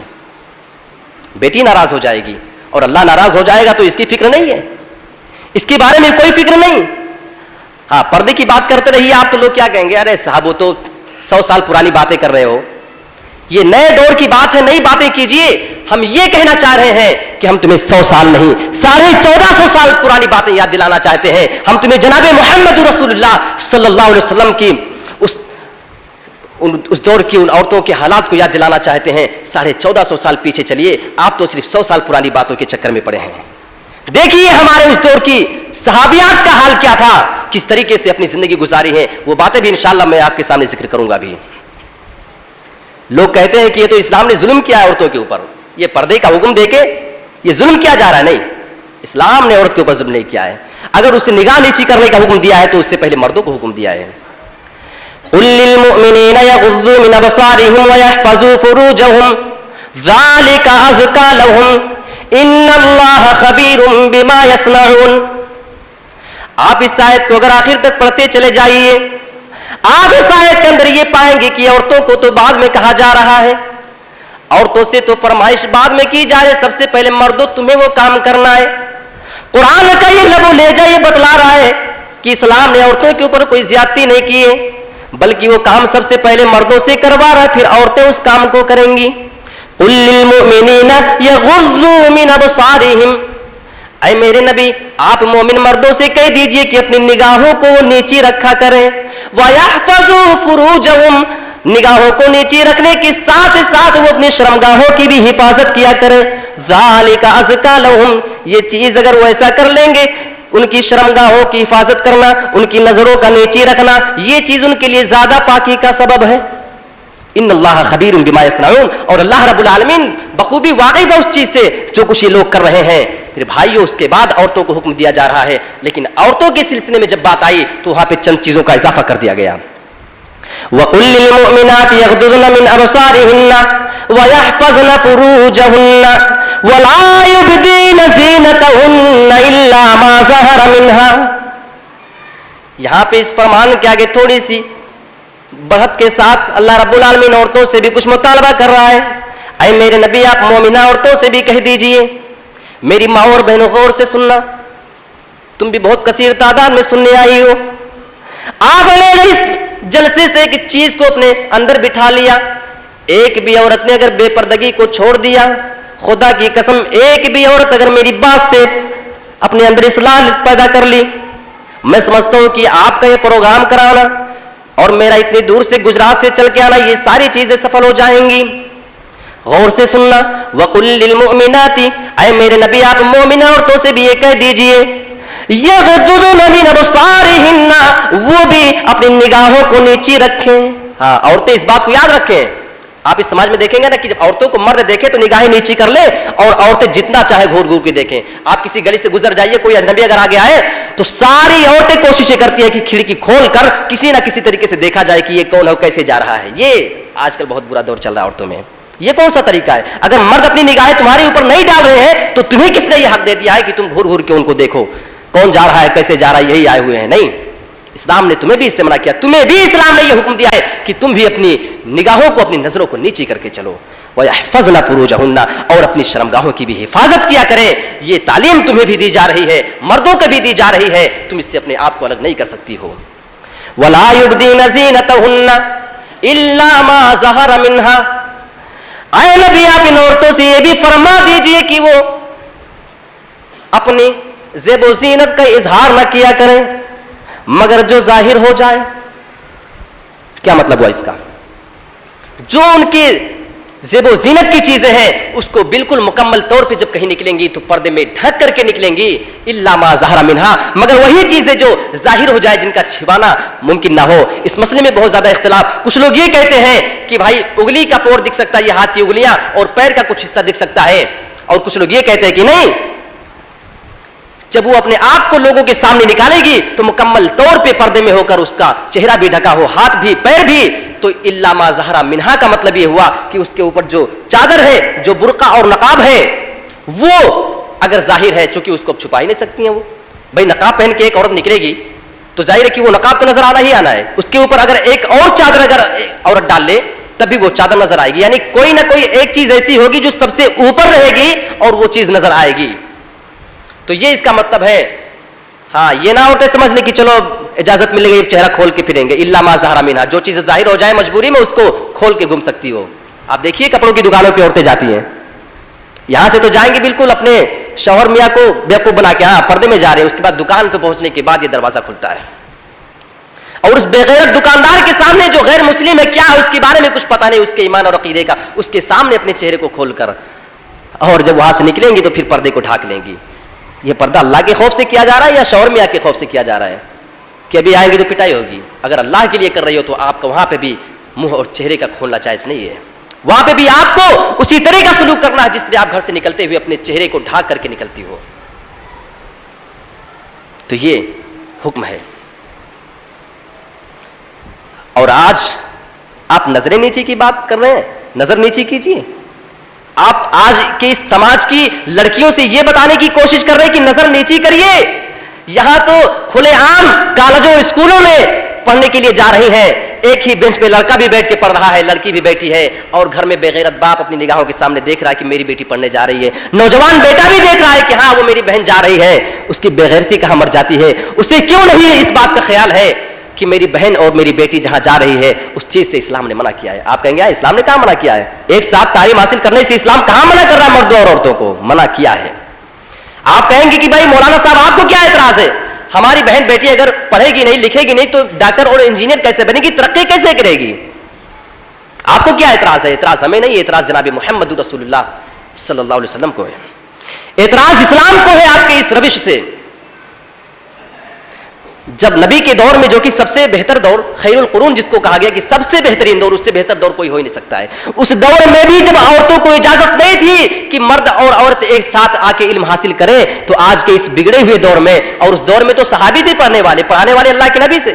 بیٹی ناراض ہو جائے گی. اور اللہ ناراض ہو جائے گا تو اس کی فکر نہیں ہے, اس کے بارے میں کوئی فکر نہیں. ہاں پردے کی بات کرتے رہیے آپ تو لوگ کیا کہیں گے, ارے صاحب وہ تو 100 سال پرانی باتیں کر رہے ہو, یہ نئے دور کی بات ہے, نئی باتیں کیجئے. ہم یہ کہنا چاہ رہے ہیں کہ ہم تمہیں 100 سال نہیں 1450 سال پرانی باتیں یاد دلانا چاہتے ہیں. ہم تمہیں جناب محمد رسول اللہ صلی اللہ علیہ وسلم کی اس دور کی ان عورتوں کے حالات کو یاد دلانا چاہتے ہیں. 1450 سال پیچھے چلیے, آپ تو صرف 100 سال پرانی باتوں کے چکر میں پڑے ہیں. دیکھیے ہمارے اس دور کی صحابیات کا حال کیا تھا, کس طریقے سے اپنی زندگی گزاری ہے. وہ باتیں بھی انشاءاللہ میں آپ کے سامنے ذکر کروں گا. بھی لوگ کہتے ہیں کہ یہ تو اسلام نے ظلم کیا ہے عورتوں کے اوپر, یہ پردے کا حکم دے کے یہ ظلم کیا جا رہا ہے. نہیں, اسلام نے عورت کے اوپر ظلم نہیں کیا ہے. اگر اسے نگاہ نیچی کرنے کا حکم دیا ہے تو اس سے پہلے مردوں کو حکم دیا ہے. قل للمؤمنین یغضوا من ابصارهم ويحفظوا فروجهم ذلك ازکى لهم ان اللہ خبیر بما یصنعون. آپ اس آیت کو اگر آخر تک پڑھتے چلے جائیے, آپ اس آیت کے اندر یہ پائیں گے کہ عورتوں کو تو بعد میں کہا جا رہا ہے, عورتوں سے تو فرمائش بعد میں کی جا رہی ہے, سب سے پہلے مردوں تمہیں وہ کام کرنا ہے. قرآن کا یہ لب و لہجہ یہ بتلا رہا ہے کہ اسلام نے عورتوں کے اوپر کوئی زیادتی نہیں کی ہے, بلکہ وہ کام سب سے پہلے مردوں سے کروا رہا ہے, پھر عورتیں اس کام کو کریں گی. قل للمؤمنین یغضوا من ابصارهم, اے میرے نبی آپ مومن مردوں سے کہہ دیجئے کہ اپنی نگاہوں کو نیچی رکھا کریں. وَيَحْفَظُوا فُرُوجَهُمْ, نگاہوں کو نیچی رکھنے کے ساتھ ساتھ وہ اپنی شرمگاہوں کی بھی حفاظت کیا کریں. ذَلِكَ أَزْكَى لَهُمْ, یہ چیز اگر وہ ایسا کر لیں گے, ان کی شرمگاہوں کی حفاظت کرنا, ان کی نظروں کا نیچی رکھنا, یہ چیز ان کے لیے زیادہ پاکی کا سبب ہے. ان اللہ خبیر بما یصنعون, اور اللہ رب العالمین بخوبی واقف ہے اس چیز سے جو کچھ یہ لوگ کر رہے ہیں. پھر بھائیو اس کے بعد عورتوں کو حکم دیا جا رہا ہے, لیکن عورتوں کے سلسلے میں جب بات آئی تو وہاں پہ چند چیزوں کا اضافہ کر دیا گیا. وَقُلْ لِلْمُؤْمِنَاتِ يَغْضُضْنَ مِنْ أَبْصَارِهِنَّ وَيَحْفَظْنَ فُرُوجَهُنَّ وَلَا يُبْدِينَ زِينَتَهُنَّ إِلَّا مَا ظَهَرَ مِنْهَا. یہاں پہ اس فرمان کے آگے تھوڑی سی بڑھت کے ساتھ اللہ رب العالمین عورتوں سے بھی کچھ مطالبہ کر رہا ہے. اے میرے نبی آپ مومنہ عورتوں سے بھی کہہ دیجئے, میری ماں اور بہنوں غور سے سننا, تم بھی بہت کثیر تعداد میں سننے آئی ہو. آپ نے اس جلسے سے ایک چیز کو اپنے اندر بٹھا لیا, ایک بھی عورت نے اگر بے پردگی کو چھوڑ دیا, خدا کی قسم ایک بھی عورت اگر میری بات سے اپنے اندر اصلاح پیدا کر لی, میں سمجھتا ہوں کہ آپ کا یہ پروگرام کرانا اور میرا اتنی دور سے گجرات سے چل کے آنا, یہ ساری چیزیں سفل ہو جائیں گی. غور سے سننا. وَقُلْ لِلْمُؤْمِنَاتِ, اے میرے نبی آپ مومنہ عورتوں سے بھی یہ کہہ دیجئے, یغضضن من ابصارہن, وہ بھی اپنی نگاہوں کو نیچی رکھیں. ہاں عورتیں اس بات کو یاد رکھیں. آپ اس سماج میں دیکھیں گے نا کہ جب عورتوں کو مرد دیکھیں تو نگاہیں نیچی کر لیں, اور عورتیں جتنا چاہے گھور گھور کے دیکھیں. آپ کسی گلی سے گزر جائیے, کوئی اجنبی اگر آگے آئے تو ساری عورتیں کوششیں کرتی ہیں کہ کھڑکی کھول کر کسی نہ کسی طریقے سے دیکھا جائے کہ یہ کون ہے, کیسے جا رہا ہے. یہ آج کل بہت برا دور چل رہا ہے عورتوں میں. یہ کون سا طریقہ ہے؟ اگر مرد اپنی نگاہیں تمہارے اوپر نہیں ڈال رہے ہیں تو تمہیں کس نے یہ حق دے دیا ہے کہ تم گھور گھور کے ان کو دیکھو, کون جا رہا ہے, کیسے جا رہا ہے, یہی آئے ہوئے ہیں. نہیں, اسلام نے تمہیں بھی اس سے منع کیا, تمہیں بھی اسلام نے یہ حکم دیا ہے کہ تم بھی اپنی نگاہوں کو, اپنی نظروں کو نیچی کر کے چلو. وَيَحْفَظْنَ فُرُوجَهُنَّ، اور اپنی شرمگاہوں کی بھی حفاظت کیا کریں. یہ تعلیم تمہیں بھی دی جا رہی ہے، مردوں کو بھی دی جا رہی ہے، تم اس سے اپنے آپ کو الگ نہیں کر سکتی ہو. وَلَا يُبْدِينَ زِينَتَهُنَّ إِلَّا مَا ظَهَرَ مِنْهَا، اے نبی آپ ان عورتوں سے یہ بھی فرما دیجئے کہ وہ اپنی زیب و زینت کا اظہار نہ کیا کریں مگر جو ظاہر ہو جائے. کیا مطلب ہوا اس کا؟ جو ان کی زیب و زینت کی چیزیں ہیں اس کو بالکل مکمل طور پہ جب کہیں نکلیں گی تو پردے میں ڈھک کر کے نکلیں گی. الا ما ظہر منہا، مگر وہی چیزیں جو ظاہر ہو جائے، جن کا چھپانا ممکن نہ ہو. اس مسئلے میں بہت زیادہ اختلاف. کچھ لوگ یہ کہتے ہیں کہ بھائی انگلی کا پور دکھ سکتا ہے، یہ ہاتھ کی انگلیاں اور پیر کا کچھ حصہ دکھ سکتا ہے. اور کچھ لوگ یہ کہتے ہیں کہ نہیں، جب وہ اپنے آپ کو لوگوں کے سامنے نکالے گی تو مکمل طور پہ پردے میں ہو کر اس کا چہرہ بھی ڈھکا ہو، ہاتھ بھی پیر بھی. تو الا ما ظہر منہا کا مطلب یہ ہوا کہ اس کے اوپر جو چادر ہے، جو برقع اور نقاب ہے، وہ اگر ظاہر ہے، چونکہ اس کو اب چھپا ہی نہیں سکتی ہیں. وہ بھائی نقاب پہن کے ایک عورت نکلے گی تو ظاہر ہے کہ وہ نقاب تو نظر آنا ہی آنا ہے. اس کے اوپر اگر ایک اور چادر اگر عورت ڈال لے تب بھی وہ چادر نظر آئے گی. یعنی کوئی نہ کوئی ایک چیز ایسی ہوگی جو سب سے اوپر رہے گی اور وہ چیز نظر آئے گی. تو یہ اس کا مطلب ہے. ہاں، یہ نہ عورتیں سمجھ لیں کہ چلو اجازت ملے گی چہرہ کھول کے پھریں گے. الا ما ظہر منہا، جو چیز ظاہر ہو جائے مجبوری میں اس کو کھول کے گھوم سکتی ہو. آپ دیکھیے کپڑوں کی دکانوں پہ عورتیں جاتی ہیں، یہاں سے تو جائیں گی بالکل اپنے شوہر میاں کو بیوقوف بنا کے، ہاں پردے میں جا رہے ہیں، اس کے بعد دکان پہ پہنچنے کے بعد یہ دروازہ کھلتا ہے. اور اس بے غیرت دکاندار کے سامنے جو غیر مسلم ہے، کیا ہے اس کے بارے میں کچھ پتہ نہیں، اس کے ایمان اور عقیدے کا، اس کے سامنے اپنے چہرے کو کھول کر، اور جب وہاں سے نکلیں گی تو پھر پردے کو ڈھانک لیں گی. یہ پردہ اللہ کے خوف سے کیا جا رہا ہے یا شوہر میاں کے خوف سے کیا جا رہا ہے کہ ابھی آئیں گے تو پٹائی ہوگی؟ اگر اللہ کے لیے کر رہی ہو تو آپ کو وہاں پہ بھی منہ اور چہرے کا کھولنا جائز نہیں ہے. وہاں پہ بھی آپ کو اسی طرح کا سلوک کرنا ہے جس طرح آپ گھر سے نکلتے ہوئے اپنے چہرے کو ڈھانک کر کے نکلتی ہو. تو یہ حکم ہے. اور آج آپ نظر نیچی کی بات کر رہے ہیں، نظر نیچی کیجیے. آپ آج کے اس سماج کی لڑکیوں سے یہ بتانے کی کوشش کر رہے ہیں کہ نظر نیچی کریے. یہاں تو کھلے عام کالجوں اسکولوں میں پڑھنے کے لیے جا رہی ہیں، ایک ہی بینچ پہ لڑکا بھی بیٹھ کے پڑھ رہا ہے، لڑکی بھی بیٹھی ہے، اور گھر میں بے غیرت باپ اپنی نگاہوں کے سامنے دیکھ رہا ہے کہ میری بیٹی پڑھنے جا رہی ہے. نوجوان بیٹا بھی دیکھ رہا ہے کہ ہاں وہ میری بہن جا رہی ہے. اس کی بے غیرتی کہاں مر جاتی ہے؟ اسے کیوں نہیں اس بات کا خیال ہے کہ میری بہن اور میری بیٹی جہاں جا رہی ہے اس چیز سے اسلام نے منع کیا ہے. آپ کہیں گے اسلام نے کہاں منع کیا ہے؟ ایک ساتھ تعلیم حاصل کرنے سے اسلام کہاں منع کر رہا ہے؟ مردوں اور عورتوں کو منع کیا ہے. آپ کہیں گے کہ بھائی مولانا صاحب آپ کو کیا اعتراض ہے؟ ہماری بہن بیٹی اگر پڑھے گی نہیں، لکھے گی نہیں تو ڈاکٹر اور انجینئر کیسے بنے گی، ترقی کیسے کرے گی؟ آپ کو کیا اعتراض ہے؟ اعتراض ہمیں نہیں، اعتراض جناب محمد رسول اللہ صلی اللہ علیہ وسلم کو ہے. اعتراض اسلام کو ہے آپ کے اس روش سے. جب نبی کے دور میں، جو کہ سب سے بہتر دور، خیر القرون جس کو کہا گیا کہ سب سے بہترین دور، اس سے بہتر دور کوئی ہو ہی نہیں سکتا ہے، اس دور میں بھی جب عورتوں کو اجازت نہیں تھی کہ مرد اور عورت ایک ساتھ آ کے علم حاصل کریں، تو آج کے اس بگڑے ہوئے دور میں، اور اس دور میں تو صحابی تھے پڑھانے والے اللہ کے نبی سے،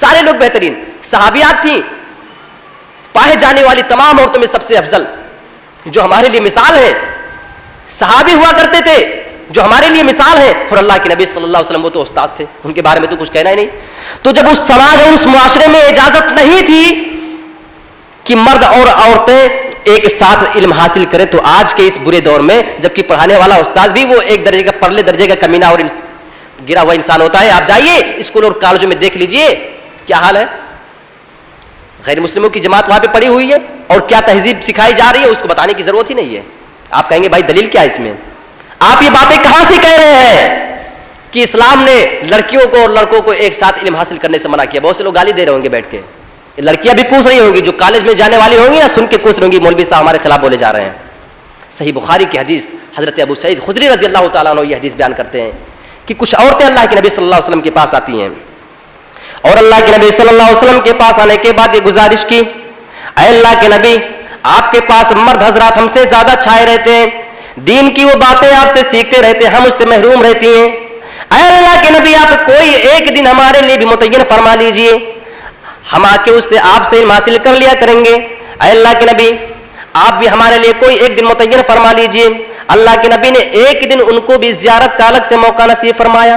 سارے لوگ بہترین صحابیات تھیں، پائے جانے والی تمام عورتوں میں سب سے افضل جو ہمارے لیے مثال ہے صحابی ہوا کرتے تھے، جو ہمارے لیے مثال ہے. اور اللہ کے نبی صلی اللہ علیہ وسلم وہ تو استاد تھے، ان کے بارے میں تو کچھ کہنا ہی نہیں. تو جب اس سماج اور اس معاشرے میں اجازت نہیں تھی کہ مرد اور عورتیں ایک ساتھ علم حاصل کریں، تو آج کے اس برے دور میں جبکہ پڑھانے والا استاد بھی وہ ایک درجے کا پرلے درجے کا کمینہ اور گرا ہوا انسان ہوتا ہے. آپ جائیے اسکول اور کالجوں میں دیکھ لیجئے کیا حال ہے. غیر مسلموں کی جماعت وہاں پہ پڑی ہوئی ہے اور کیا تہذیب سکھائی جا رہی ہے اس کو بتانے کی ضرورت ہی نہیں ہے. آپ کہیں گے بھائی دلیل کیا ہے اس میں؟ آپ یہ باتیں کہاں سے کہہ رہے ہیں کہ اسلام نے لڑکیوں کو اور لڑکوں کو ایک ساتھ علم حاصل کرنے سے منع کیا؟ بہت سے لوگ گالی دے رہے ہوں گے بیٹھ کے، لڑکیاں بھی کوس رہی ہوں گی، جو کالج میں جانے والی ہوں گی نا سن کے کوس رہی ہوں گی مولوی صاحب ہمارے خلاف بولے جا رہے ہیں. صحیح بخاری کی حدیث حضرت ابو سعید خدری رضی اللہ تعالیٰ عنہ یہ حدیث بیان کرتے ہیں کہ کچھ عورتیں اللہ کے نبی صلی اللہ علیہ وسلم کے پاس آتی ہیں اور اللہ کے نبی صلی اللہ علیہ وسلم کے پاس آنے کے بعد یہ گزارش کی، اے اللہ کے نبی آپ کے پاس مرد حضرات ہم سے زیادہ چھائے رہتے ہیں، دین کی وہ باتیں آپ سے سیکھتے رہتے ہیں، ہم اس سے محروم رہتی ہیں. اے اللہ کے نبی آپ کوئی ایک دن ہمارے لیے بھی متعین فرما لیجئے، ہم آ کے اس سے آپ سے علم حاصل کر لیا کریں گے. اے اللہ کے نبی آپ بھی ہمارے لیے کوئی ایک دن متعین فرما لیجئے. اللہ کے نبی نے ایک دن ان کو بھی زیارت کا الگ سے موقع نصیب فرمایا.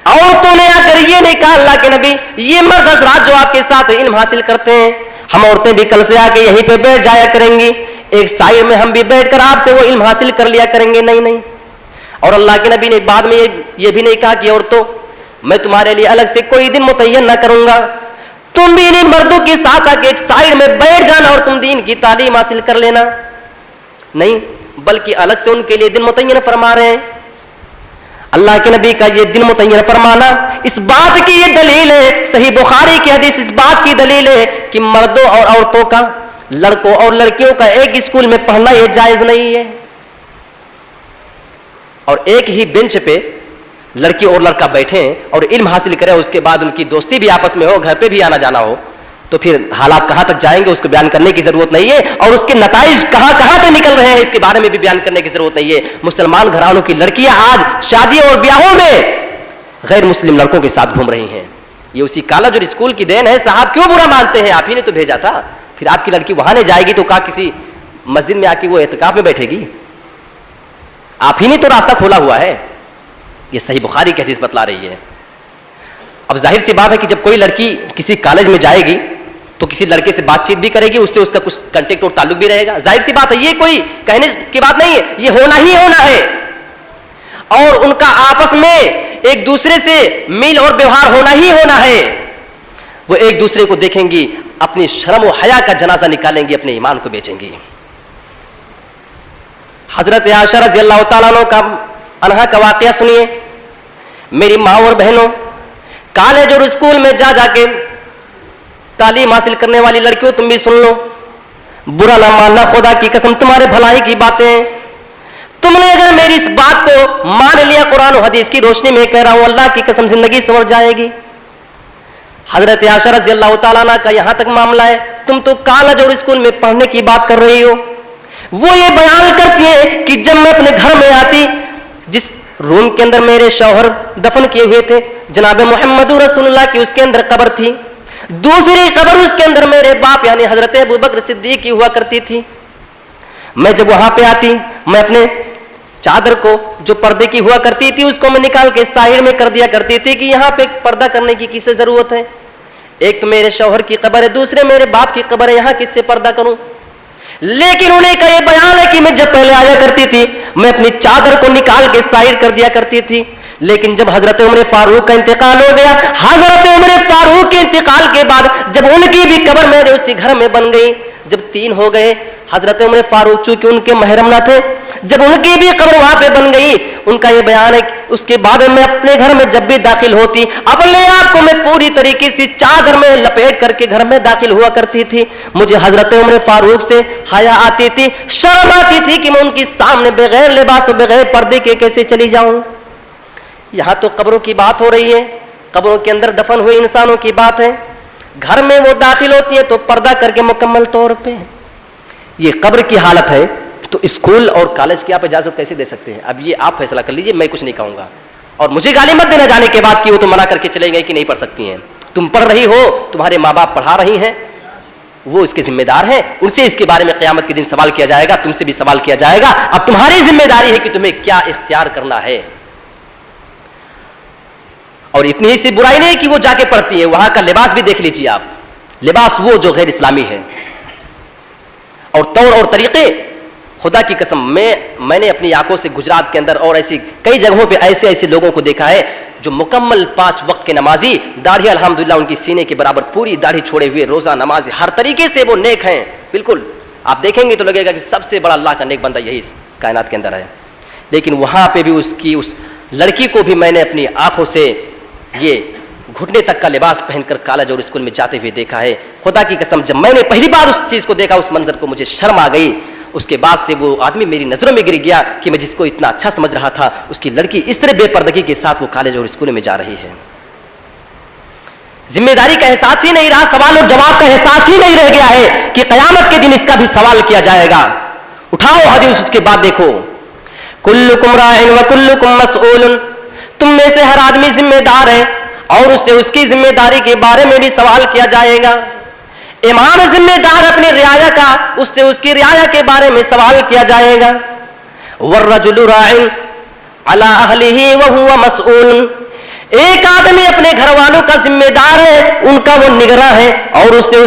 عورتوں نے آ کر یہ نہیں کہا اللہ کے نبی یہ مرد حضرات جو آپ کے ساتھ علم حاصل کرتے ہیں ہم عورتیں بھی کل سے آ کے یہیں پہ بیٹھ جایا کریں گی, ایک سائڈ میں ہم بھی بیٹھ کر آپ سے وہ علم حاصل کر لیا کریں گے. نہیں نہیں. اور اللہ کے نبی نے بعد میں یہ بھی نہیں کہا کہ عورتوں میں تمہارے لیے الگ سے کوئی دن متعین نہ کروں گا, تم بھی ان مردوں کے ساتھ آ کے ایک سائڈ میں بیٹھ جانا اور تم دین کی تعلیم حاصل کر لینا. نہیں, بلکہ الگ سے ان کے لیے دن متعین فرما رہے ہیں. اللہ کے نبی کا یہ دن متعین فرمانا اس بات کی یہ دلیل ہے, صحیح بخاری کی حدیث اس بات کی دلیل ہے کہ مردوں اور عورتوں کا, لڑکوں اور لڑکیوں کا ایک اسکول میں پڑھنا یہ جائز نہیں ہے. اور ایک ہی بینچ پہ لڑکی اور لڑکا بیٹھے اور علم حاصل کرے, اس کے بعد ان کی دوستی بھی آپس میں ہو, گھر پہ بھی آنا جانا ہو, تو پھر حالات کہاں تک جائیں گے اس کو بیان کرنے کی ضرورت نہیں ہے, اور اس کے نتائج کہاں کہاں پہ نکل رہے ہیں اس کے بارے میں بھی بیان کرنے کی ضرورت نہیں ہے. مسلمان گھرانوں کی لڑکیاں آج شادیوں اور بیاہوں میں غیر مسلم لڑکوں کے ساتھ گھوم رہی ہیں. یہ اسی کالج اور اسکول کی دین ہے. صاحب کیوں برا مانتے ہیں, آپ ہی نے تو بھیجا تھا. پھر آپ کی لڑکی وہاں نہیں جائے گی تو کہا کسی مسجد میں آ کے وہ اعتکاف میں بیٹھے گی, آپ ہی نے تو راستہ کھولا ہوا ہے. یہ صحیح بخاری کی حدیث بتلا رہی ہے. اب ظاہر سی بات ہے کہ جب کوئی لڑکی کسی کالج میں جائے گی تو کسی لڑکے سے بات چیت بھی کرے گی, اس سے اس کا کچھ کنٹیکٹ اور تعلق بھی رہے گا. ظاہر سی بات ہے, یہ کوئی کہنے کی بات نہیں ہے, یہ ہونا ہی ہونا ہے. اور ان کا آپس میں ایک دوسرے سے میل اور ویوہار ہونا ہی ہونا ہے. وہ ایک دوسرے کو دیکھیں گی, اپنی شرم و حیا کا جنازہ نکالیں گی, اپنے ایمان کو بیچیں گی. حضرت عائشہ رضی اللہ تعالیٰ عنہا کا واقعہ سنیے. میری ماں اور بہنوں, کالج اور اسکول میں جا جا کے تعلیم حاصل کرنے والی لڑکیوں, تم بھی سن لو, برا نہ ماننا, خدا کی قسم تمہارے بھلائی کی باتیں ہیں. تم نے اگر میری اس بات کو مان لیا, قرآن و حدیث کی روشنی میں کہہ رہا ہوں, اللہ کی قسم زندگی سنور جائے گی. حضرت عائشہ رضی اللہ تعالیٰ عنہ کا یہاں تک معاملہ ہے, تم تو کالج اور اسکول میں پڑھنے کی بات کر رہی ہو. وہ یہ بیان کرتی ہیں کہ جب میں اپنے گھر میں آتی, جس روم کے اندر میرے شوہر دفن کیے ہوئے تھے, جناب محمد رسول اللہ کی اس کے اندر قبر تھی, دوسری قبر اس کے اندر میرے باپ یعنی حضرت ابوبکر صدیق کی ہوا کرتی تھی. میں جب وہاں پہ آتی, میں اپنے چادر کو جو پردے کی ہوا کرتی تھی اس کو میں نکال کے سائڈ میں کر دیا کرتی تھی کہ یہاں پہ پردہ کرنے کی کس سے ضرورت ہے. ایک تو میرے شوہر کی قبر ہے, دوسرے میرے باپ کی قبر ہے, یہاں کس سے پردہ کروں. لیکن انہیں کا یہ بیان ہے کہ میں جب پہلے آیا کرتی تھی میں اپنی چادر کو نکال کے سائڈ کر دیا کرتی تھی. لیکن جب حضرت عمر فاروق کا انتقال ہو گیا, حضرت عمر فاروق کے انتقال کے بعد جب ان کی بھی قبر میرے اسی گھر میں بن گئی, جب 3 ہو گئے, حضرت عمر فاروق چونکہ ان کے محرم نہ تھے, جب ان کی بھی قبر وہاں پہ بن گئی, ان کا یہ بیان ہے اس کے بعد میں اپنے گھر میں جب بھی داخل ہوتی, اپنے آپ کو میں پوری طریقے سے چادر میں لپیٹ کر کے گھر میں داخل ہوا کرتی تھی. مجھے حضرت عمر فاروق سے حیا آتی تھی, شرم آتی تھی کہ میں ان کے سامنے بغیر لباس و بغیر پردے کے کیسے چلی جاؤں. یہاں تو قبروں کی بات ہو رہی ہے, قبروں کے اندر دفن ہوئے انسانوں کی بات ہے, گھر میں وہ داخل ہوتی ہے تو پردہ کر کے مکمل طور پہ. یہ قبر کی حالت ہے تو اسکول اور کالج کی آپ اجازت کیسے دے سکتے ہیں؟ اب یہ آپ فیصلہ کر لیجئے, میں کچھ نہیں کہوں گا. اور مجھے گالی مت دینا جانے کے بعد کہ وہ تو منع کر کے چلے گئے کہ نہیں پڑھ سکتی ہیں. تم پڑھ رہی ہو, تمہارے ماں باپ پڑھا رہی ہیں, وہ اس کے ذمہ دار ہیں, ان سے اس کے بارے میں قیامت کے دن سوال کیا جائے گا, تم سے بھی سوال کیا جائے گا. اب تمہاری ذمہ داری ہے کہ تمہیں کیا اختیار کرنا ہے. اور اتنی ہی سی برائی نہیں کہ وہ جا کے پڑھتی ہے, وہاں کا لباس بھی دیکھ لیجیے آپ, لباس وہ جو غیر اسلامی ہے. اور طور اور طریقے, خدا کی قسم میں نے اپنی آنکھوں سے گجرات کے اندر اور ایسی کئی جگہوں پہ ایسے لوگوں کو دیکھا ہے جو مکمل 5 وقت کے نمازی, داڑھی الحمدللہ ان کی سینے کے برابر پوری داڑھی چھوڑے ہوئے, روزہ نمازی, ہر طریقے سے وہ نیک ہیں. بالکل آپ دیکھیں گے تو لگے گا کہ سب سے بڑا اللہ کا نیک بندہ یہی اس کائنات کے اندر ہے. لیکن وہاں پہ بھی اس لڑکی کو بھی میں نے اپنی آنکھوں سے یہ گھٹنے تک کا لباس پہن کر کالج اور اسکول میں جاتے ہوئے دیکھا ہے. خدا کی قسم جب میں نے پہلی بار اس چیز کو دیکھا, اس منظر کو, مجھے شرم آ گئی. اس کے بعد سے وہ آدمی میری نظروں میں گر گیا کہ میں جس کو اتنا اچھا سمجھ رہا تھا, اس کی لڑکی اس طرح بے پردگی کے ساتھ وہ کالج اور اسکول میں جا رہی ہے. ذمہ داری کا احساس ہی نہیں رہا, سوال اور جواب کا احساس ہی نہیں رہ گیا ہے کہ قیامت کے دن اس کا بھی سوال کیا جائے گا. اٹھاؤ حدیث, اس کے بعد دیکھو, کلکم راع وکلکم مسئول, تم میں سے ہر آدمی ذمہ دار ہے اور اس سے اس کی ذمہ داری کے بارے میں بھی سوال کیا جائے گا. امام ذمہ دار اپنی رعایا کا, اس سے اس کی رعایا کے بارے میں سوال کیا جائے گا. والرجل راع علی اہلہ وہو مسئول, ایک آدمی اپنے گھر والوں کا ذمہ دار ہے، ان کا وہ نگراں ہے، اور اس سے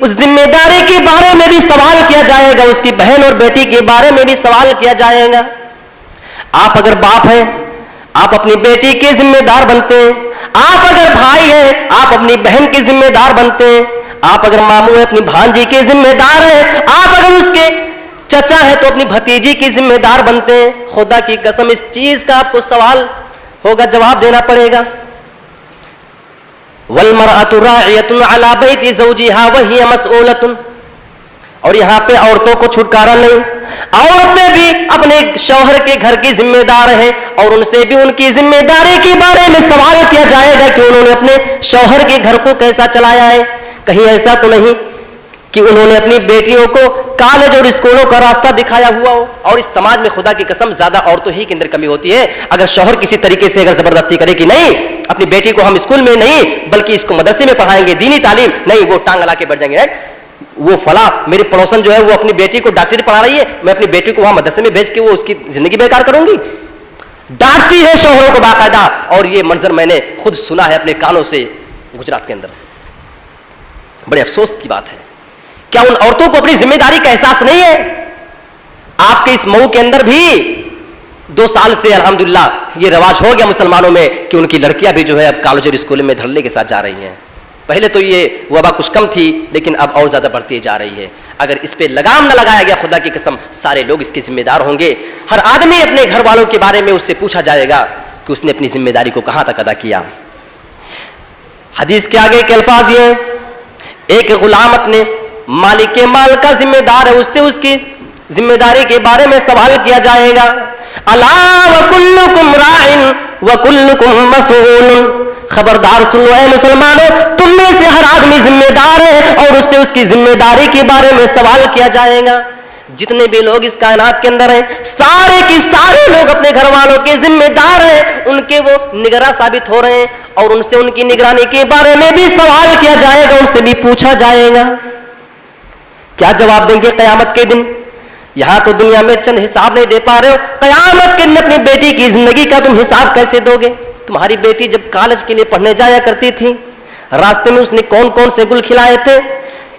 اس ذمہ داری کے بارے میں بھی سوال کیا جائے گا، اس کی بہن اور بیٹی کے بارے میں بھی سوال کیا جائے گا۔ آپ اگر باپ ہیں آپ اپنی بیٹی کے ذمہ دار بنتے ہیں، آپ اگر بھائی ہیں آپ اپنی بہن کے ذمہ دار بنتے ہیں، آپ اگر ماموں ہیں اپنی بھانجی کے ذمہ دار ہیں، آپ اگر اس کے چچا ہے تو اپنی بھتیجی کی ذمہ دار بنتے ہیں۔ خدا کی قسم اس چیز کا آپ کو سوال ہوگا، جواب دینا پڑے گا۔ وَالْمَرْأَةُ رَاعِيَةٌ عَلَى بَيْتِ زَوْجِهَا وَهِيَ مَسْئُولَةٌ، اور یہاں پہ عورتوں کو چھٹکارا نہیں، عورتیں بھی اپنے شوہر کے گھر کی ذمہ دار ہیں، اور ان سے بھی ان کی ذمہ داری کے بارے میں سوال کیا جائے گا کہ انہوں نے اپنے شوہر کے گھر کو کیسا چلایا ہے۔ کہیں ایسا تو نہیں کہ انہوں نے اپنی بیٹیوں کو کالج اور اسکولوں کا راستہ دکھایا ہوا ہو۔ اور اس سماج میں خدا کی قسم زیادہ عورتوں ہی کے اندر کمی ہوتی ہے۔ اگر شوہر کسی طریقے سے اگر زبردستی کرے کہ نہیں اپنی بیٹی کو ہم اسکول میں نہیں بلکہ اس کو مدرسے میں پڑھائیں گے، دینی تعلیم نہیں، وہ ٹانگ لا کے بیٹھ جائیں گے، وہ فلاں میری پڑوسن جو ہے وہ اپنی بیٹی کو ڈاکٹری پڑھا رہی ہے، میں اپنی بیٹی کو وہاں مدرسے میں بھیج کے وہ اس کی زندگی بیکار کروں گی۔ ڈانٹتی ہے شوہروں کو باقاعدہ، اور یہ منظر میں نے خود سنا ہے اپنے کانوں سے گجرات کے اندر۔ بڑے افسوس کی بات ہے، کیا ان عورتوں کو اپنی ذمہ داری کا احساس نہیں ہے؟ آپ کے اس مئو کے اندر بھی 2 سال سے الحمدللہ یہ رواج ہو گیا مسلمانوں میں کہ ان کی لڑکیاں بھی جو ہے اب کالج اور اسکول میں دھڑلے کے ساتھ جا رہی ہیں۔ پہلے تو یہ وبا کچھ کم تھی لیکن اب اور زیادہ بڑھتی جا رہی ہے۔ اگر اس پہ لگام نہ لگایا گیا خدا کی قسم سارے لوگ اس کے ذمہ دار ہوں گے۔ ہر آدمی اپنے گھر والوں کے بارے میں اس سے پوچھا جائے گا کہ اس نے اپنی ذمہ داری کو کہاں تک ادا کیا۔ حدیث کے آگے کے الفاظ یہ ہیں، ایک غلام اپنے مالک کے مال کا ذمہ دار ہے، اس سے اس کی ذمہ داری کے بارے میں سوال کیا جائے گا۔ الا وکلکم راع وکلکم مسئول، خبردار سن لو اے مسلمانوں، تم میں سے ہر آدمی ذمہ دار ہے اور اس سے اس کی ذمہ داری کے بارے میں سوال کیا جائے گا۔ جتنے بھی لوگ اس کائنات کے اندر ہیں سارے کے سارے لوگ اپنے گھر والوں کے ذمہ دار ہیں، ان کے وہ نگراں ثابت ہو رہے ہیں، اور ان سے ان کی نگرانی کے بارے میں بھی سوال کیا جائے گا، ان سے بھی پوچھا جائے گا۔ کیا جواب دیں گے قیامت کے دن؟ یہاں تو دنیا میں چند حساب نہیں دے پا رہے ہو، قیامت کے دن اپنی بیٹی کی زندگی کا تم حساب کیسے دو گے؟ تمہاری بیٹی جب کالج کے لیے پڑھنے جایا کرتی تھی، راستے میں اس نے کون کون سے گل کھلائے تھے؟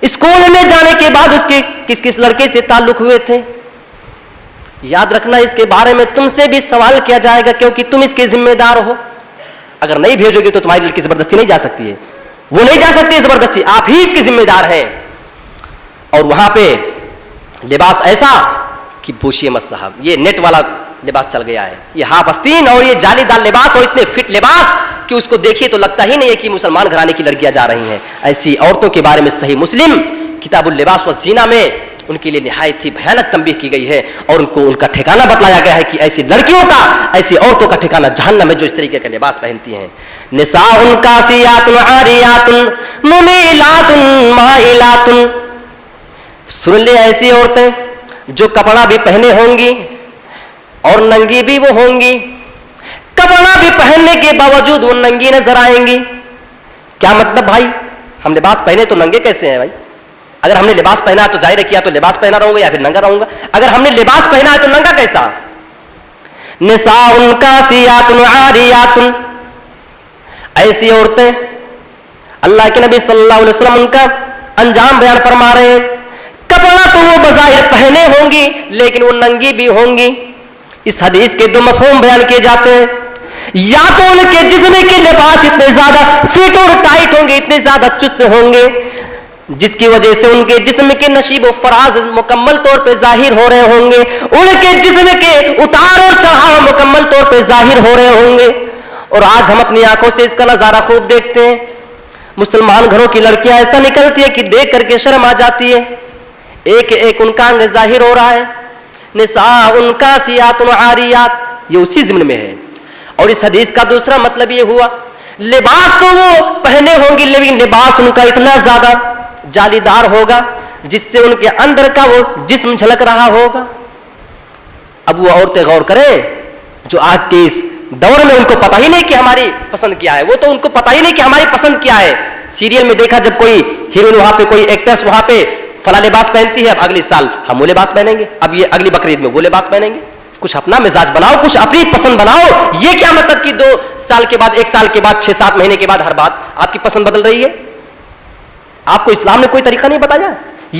اسکول میں جانے کے بعد اس کے کس کس لڑکے سے تعلق ہوئے تھے؟ یاد رکھنا اس کے بارے میں تم سے بھی سوال کیا جائے گا، کیونکہ تم اس کے ذمہ دار ہو۔ اگر نہیں بھیجو گے تو تمہاری لڑکی زبردستی نہیں جا سکتی ہے، وہ نہیں جا سکتی ہے زبردستی، آپ ہی اس کے ذمہ دار ہیں۔ اور وہاں پہ لباس ایسا کہ پوچھیے مت صاحب، یہ نیٹ والا لباس چل گیا ہے، یہ ہاف آستین اور یہ جالی دار لباس، اور اتنے فٹ لباس کہ اس کو دیکھیے تو لگتا ہی نہیں ہے کہ مسلمان گھرانے کی لڑکیاں جا رہی ہیں۔ ایسی عورتوں کے بارے میں صحیح مسلم کتاب اللباس والزینہ میں ان کے لیے نہایت ہی بھیانک تنبیہ کی گئی ہے، اور ان کو ان کا ٹھکانہ بتلایا گیا ہے کہ ایسی لڑکیوں کا، ایسی عورتوں کا ٹھکانہ جہنم ہے جو اس طریقے کا لباس پہنتی ہیں۔ نساء کاسیات عاریات ممیلات مائلات، سن لے ایسی عورتیں جو کپڑا بھی پہنے ہوں گی اور ننگی بھی وہ ہوں گی، کپڑا بھی پہننے کے باوجود وہ ننگی نظر آئیں گی۔ کیا مطلب بھائی؟ ہم لباس پہنے تو ننگے کیسے ہیں بھائی؟ اگر ہم نے لباس پہنا تو ظاہر کیا تو لباس پہنا رہوں گا یا پھر ننگا رہوں گا، اگر ہم نے لباس پہنا ہے تو ننگا کیسا؟ نساء کاسیات عاریات، ایسی عورتیں اللہ کے نبی صلی اللہ علیہ وسلم ان کا انجام بیان فرما رہے ہیں، کپڑا تو وہ بظاہر پہنے ہوں گی لیکن وہ ننگی بھی ہوں گی۔ اس حدیث کے 2 مفہوم بیان کیے جاتے ہیں، یا تو ان کے جسم کے لباس اتنے زیادہ فٹ اور ٹائٹ ہوں گے، اتنے زیادہ چست ہوں گے جس کی وجہ سے ان کے جسم کے نشیب و فراز مکمل طور پہ ظاہر ہو رہے ہوں گے، ان کے جسم کے اتار اور چڑھاؤ مکمل طور پہ ظاہر ہو رہے ہوں گے۔ اور آج ہم اپنی آنکھوں سے اس کا نظارہ خوب دیکھتے ہیں، مسلمان گھروں کی لڑکیاں ایسا نکلتی ہے کہ دیکھ کر کے شرم آ جاتی ہے، ایک ایک ان کا انگ ظاہر ہو رہا ہے۔ نساء کاسیات عاریات، یہ اسی ضمن میں ہے۔ اور اس حدیث کا دوسرا مطلب یہ ہوا، لباس تو وہ پہنے ہوں گی لیکن لباس ان کا اتنا زیادہ جالی دار ہوگا جس سے ان کے اندر کا وہ جسم جھلک رہا ہوگا۔ اب وہ عورتیں غور کریں جو آج کے اس دور میں ان کو پتہ ہی نہیں کہ ہماری پسند کیا ہے، وہ تو ان کو پتہ ہی نہیں کہ ہماری پسند کیا ہے۔ سیریل میں دیکھا جب کوئی ہیروئن وہاں پہ، کوئی ایکٹریس وہاں پہ فلاں لباس پہنتی ہے، اب اگلی سال ہم وہ لباس پہنیں گے، اب یہ اگلی بقرعید میں وہ لباس پہنیں گے۔ کچھ اپنا مزاج بناؤ, کچھ اپنی پسند بناؤ. یہ کیا مطلب کہ 2 سال کے بعد, 1 سال کے بعد, 6-7 مہینے کے بعد ہر بات آپ کی پسند بدل رہی ہے؟ آپ کو اسلام نے کوئی طریقہ نہیں بتایا.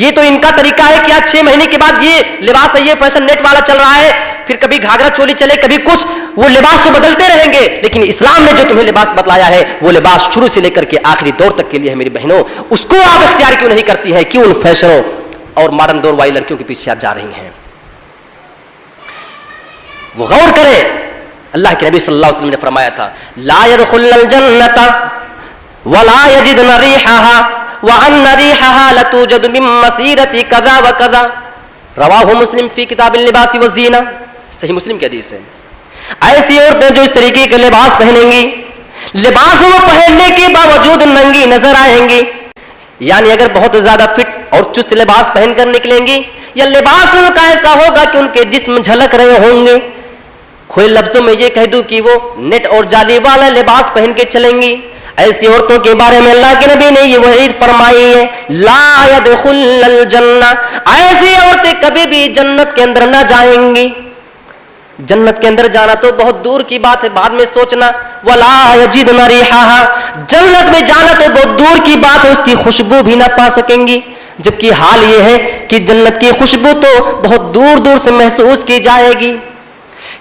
یہ تو ان کا طریقہ ہے کہ آج 6 مہینے کے بعد یہ لباس ہے, یہ فیشن نیٹ والا چل رہا ہے, پھر کبھی گھاگرا چولی چلے, کبھی کچھ, وہ لباس تو بدلتے رہیں گے. لیکن اسلام نے جو تمہیں لباس بتلایا ہے وہ لباس شروع سے لے کر کے آخری دور تک کے لیے ہے میری بہنوں. اس کو آپ اختیار کیوں نہیں کرتی ہیں؟ کیوں ان فیشنوں اور ماڈرن دور والی لڑکیوں کے پیچھے آپ جا رہی ہیں؟ وہ غور کریں. اللہ کے نبی صلی اللہ علیہ وسلم نے فرمایا تھا لا يدخل الجنۃ ولا يجدن ريحها وان ريحها لتوجد من مسيرة كذا وكذا رواہ مسلم فی کتاب اللباس والزینہ. صحیح مسلم کی حدیث ہے. ایسی عورتیں جو اس طریقے کے لباس پہنیں گی, لباس وہ پہننے کے باوجود ننگی نظر آئیں گی, یعنی اگر بہت زیادہ فٹ اور چست لباس پہن کر نکلیں گی, یا لباس ان کا ایسا ہوگا کہ ان کے جسم جھلک رہے ہوں گے. کھلے لفظوں میں یہ کہہ دوں کہ وہ نیٹ اور جالی والا لباس پہن کے چلیں گی. ایسی عورتوں کے بارے میں اللہ کے نبی نے یہ وعید فرمائی ہے لا يدخل الجنہ, ایسی عورتیں کبھی بھی جنت کے اندر نہ جائیں گی. جنت کے اندر جانا تو بہت دور کی بات ہے, بعد میں سوچنا. ولا یجدن ریحها, جنت میں جانا تو بہت دور کی بات ہے, اس کی خوشبو بھی نہ پا سکیں گی. جبکہ حال یہ ہے کہ جنت کی خوشبو تو بہت دور دور سے محسوس کی جائے گی.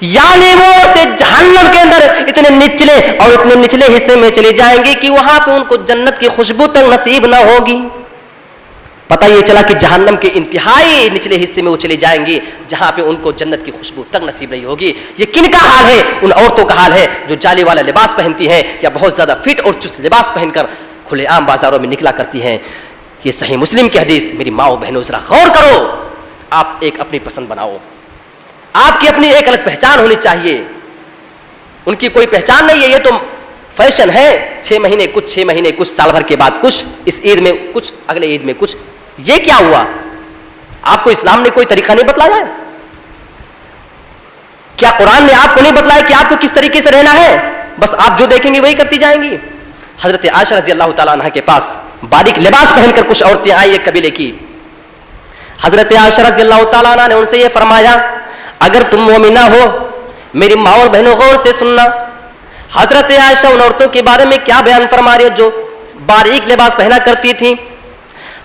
یعنی وہ عورتیں جہنم کے اندر اتنے نچلے اور اتنے نچلے حصے میں چلی جائیں گی کہ وہاں پہ ان کو جنت کی خوشبو تک نصیب نہ ہوگی. پتہ یہ چلا کہ جہنم کے انتہائی نچلے حصے میں وہ چلی جائیں گی جہاں پہ ان کو جنت کی خوشبو تک نصیب نہیں ہوگی. یہ کن کا حال ہے؟ ان عورتوں کا حال ہے جو جالی والا لباس پہنتی ہیں یا بہت زیادہ فٹ اور چست لباس پہن کر کھلے عام بازاروں میں نکلا کرتی ہیں. یہ صحیح مسلم کی حدیث. میری ماؤں بہنوں ذرا غور کرو, آپ ایک اپنی پسند بناؤ. آپ کی اپنی ایک الگ پہچان ہونی چاہیے. ان کی کوئی پہچان نہیں ہے, یہ تو فیشن ہے. 6 مہینے کچھ, 6 مہینے کچھ, سال بھر کے بعد کچھ, اس عید میں کچھ, اگلے عید میں کچھ. یہ کیا ہوا؟ آپ کو اسلام نے کوئی طریقہ نہیں بتلایا ہے؟ کیا قرآن نے آپ کو نہیں بتلایا کہ آپ کو کس طریقے سے رہنا ہے؟ بس آپ جو دیکھیں گے وہی کرتی جائیں گی. حضرت عائشہ رضی اللہ تعالیٰ عنہ کے پاس باریک لباس پہن کر کچھ عورتیں آئی ایک قبیلے کی. حضرت عائشہ رضی اللہ تعالیٰ عنہ نے ان سے یہ فرمایا اگر تم مومنہ ہو, میری ماں اور بہنوں غور سے سننا. حضرت عائشہ ان عورتوں کے بارے میں کیا بیان فرما رہی ہے جو باریک لباس پہنا کرتی تھی.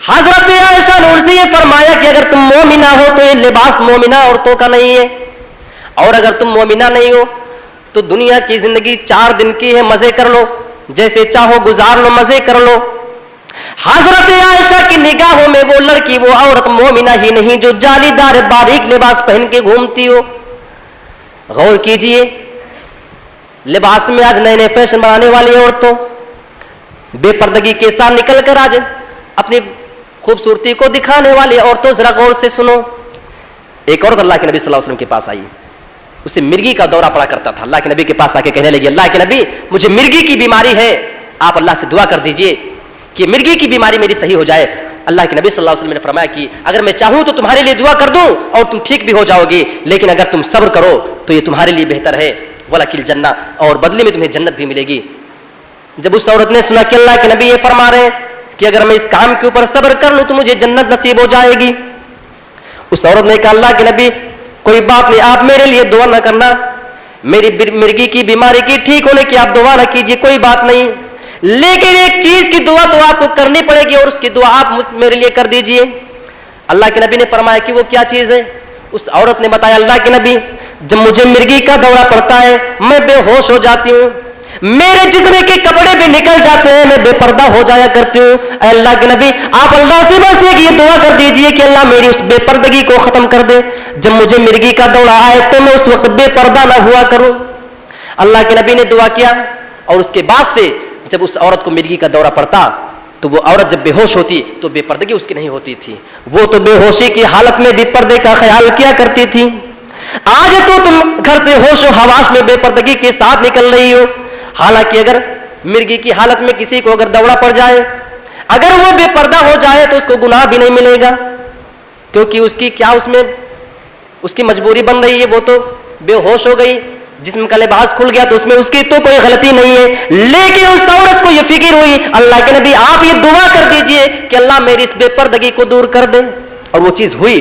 حضرت عائشہ نے ان سے یہ فرمایا کہ اگر تم مومنہ ہو تو یہ لباس مومنہ عورتوں کا نہیں ہے, اور اگر تم مومنہ نہیں ہو تو دنیا کی زندگی 4 دن کی ہے, مزے کر لو, جیسے چاہو گزار لو, مزے کر لو. حضرت عائشہ کی نگاہوں میں وہ لڑکی, وہ عورت مومنہ ہی نہیں جو جالی دار باریک لباس پہن کے گھومتی ہو. غور کیجئے, لباس میں آج نئے نئے فیشن بنانے والی عورتوں, بے پردگی کے ساتھ نکل کر آج اپنی خوبصورتی کو دکھانے والی عورتوں, ذرا غور سے سنو. ایک عورت اللہ کے نبی صلی اللہ علیہ وسلم کے پاس آئی, اسے مرگی کا دورہ پڑا کرتا تھا. اللہ کے نبی کے پاس آ کے کہنے لگی اللہ کے نبی مجھے مرگی کی بیماری ہے, آپ اللہ سے دعا کر دیجئے کہ مرگی کی بیماری میری صحیح ہو جائے. اللہ کے نبی صلی اللہ علیہ وسلم نے فرمایا کہ اگر میں چاہوں تو تمہارے لیے دعا کر دوں اور تم ٹھیک بھی ہو جاؤ گی, لیکن اگر تم صبر کرو تو یہ تمہارے لیے بہتر ہے. وَلَكِ الْجَنَّةُ, اور بدلے میں تمہیں جنت بھی ملے گی. جب اس عورت نے سنا کہ اللہ کے نبی یہ فرما رہے ہیں کہ اگر میں اس کام کے اوپر صبر کر لوں تو مجھے جنت نصیب ہو جائے گی, اس عورت نے کہا اللہ کے نبی کوئی بات نہیں, آپ میرے لیے دعا نہ کرنا, میری مرگی کی بیماری کی ٹھیک ہونے کی آپ دعا نہ کیجیے, کوئی بات نہیں, لیکن ایک چیز کی دعا تو آپ کو کرنی پڑے گی اور اس کی دعا آپ میرے لیے کر دیجئے. اللہ کے نبی نے فرمایا کہ وہ کیا چیز ہے؟ اس عورت نے بتایا اللہ کے نبی جب مجھے مرگی کا دورہ پڑتا ہے میں بے ہوش ہو جاتی ہوں, میرے جسم کے کپڑے بھی نکل جاتے ہیں, میں بے پردہ ہو جایا کرتی ہوں. اے اللہ کے نبی آپ اللہ سے بس ایک یہ دعا کر دیجئے کہ اللہ میری اس بے پردگی کو ختم کر دے, جب مجھے مرگی کا دورہ آئے تو میں اس وقت بے پردہ نہ ہوا کروں. اللہ کے نبی نے دعا کیا اور اس کے بعد سے جب اس عورت کو مرگی کا دورہ پڑتا تو وہ عورت جب بے ہوش ہوتی تو بے پردگی اس کی نہیں ہوتی تھی, وہ تو بے ہوشی کی حالت میں بھی پردے کا خیال کیا کرتی تھی. آج تو تم گھر سے ہوش و حواس میں بے پردگی کے ساتھ نکل رہی ہو, حالانکہ اگر مرگی کی حالت میں کسی کو اگر دورہ پڑ جائے, اگر وہ بے پردہ ہو جائے تو اس کو گناہ بھی نہیں ملے گا, کیونکہ اس کی کیا اس میں اس کی مجبوری بن رہی ہے, وہ تو بے ہوش ہو گئی, جسم کا لباس کھل گیا تو اس میں اس کی تو کوئی غلطی نہیں ہے. لیکن اس عورت کو یہ فکر ہوئی اللہ کے نبی آپ یہ دعا کر دیجئے کہ اللہ میری اس بے پردگی کو دور کر دے, اور وہ چیز ہوئی.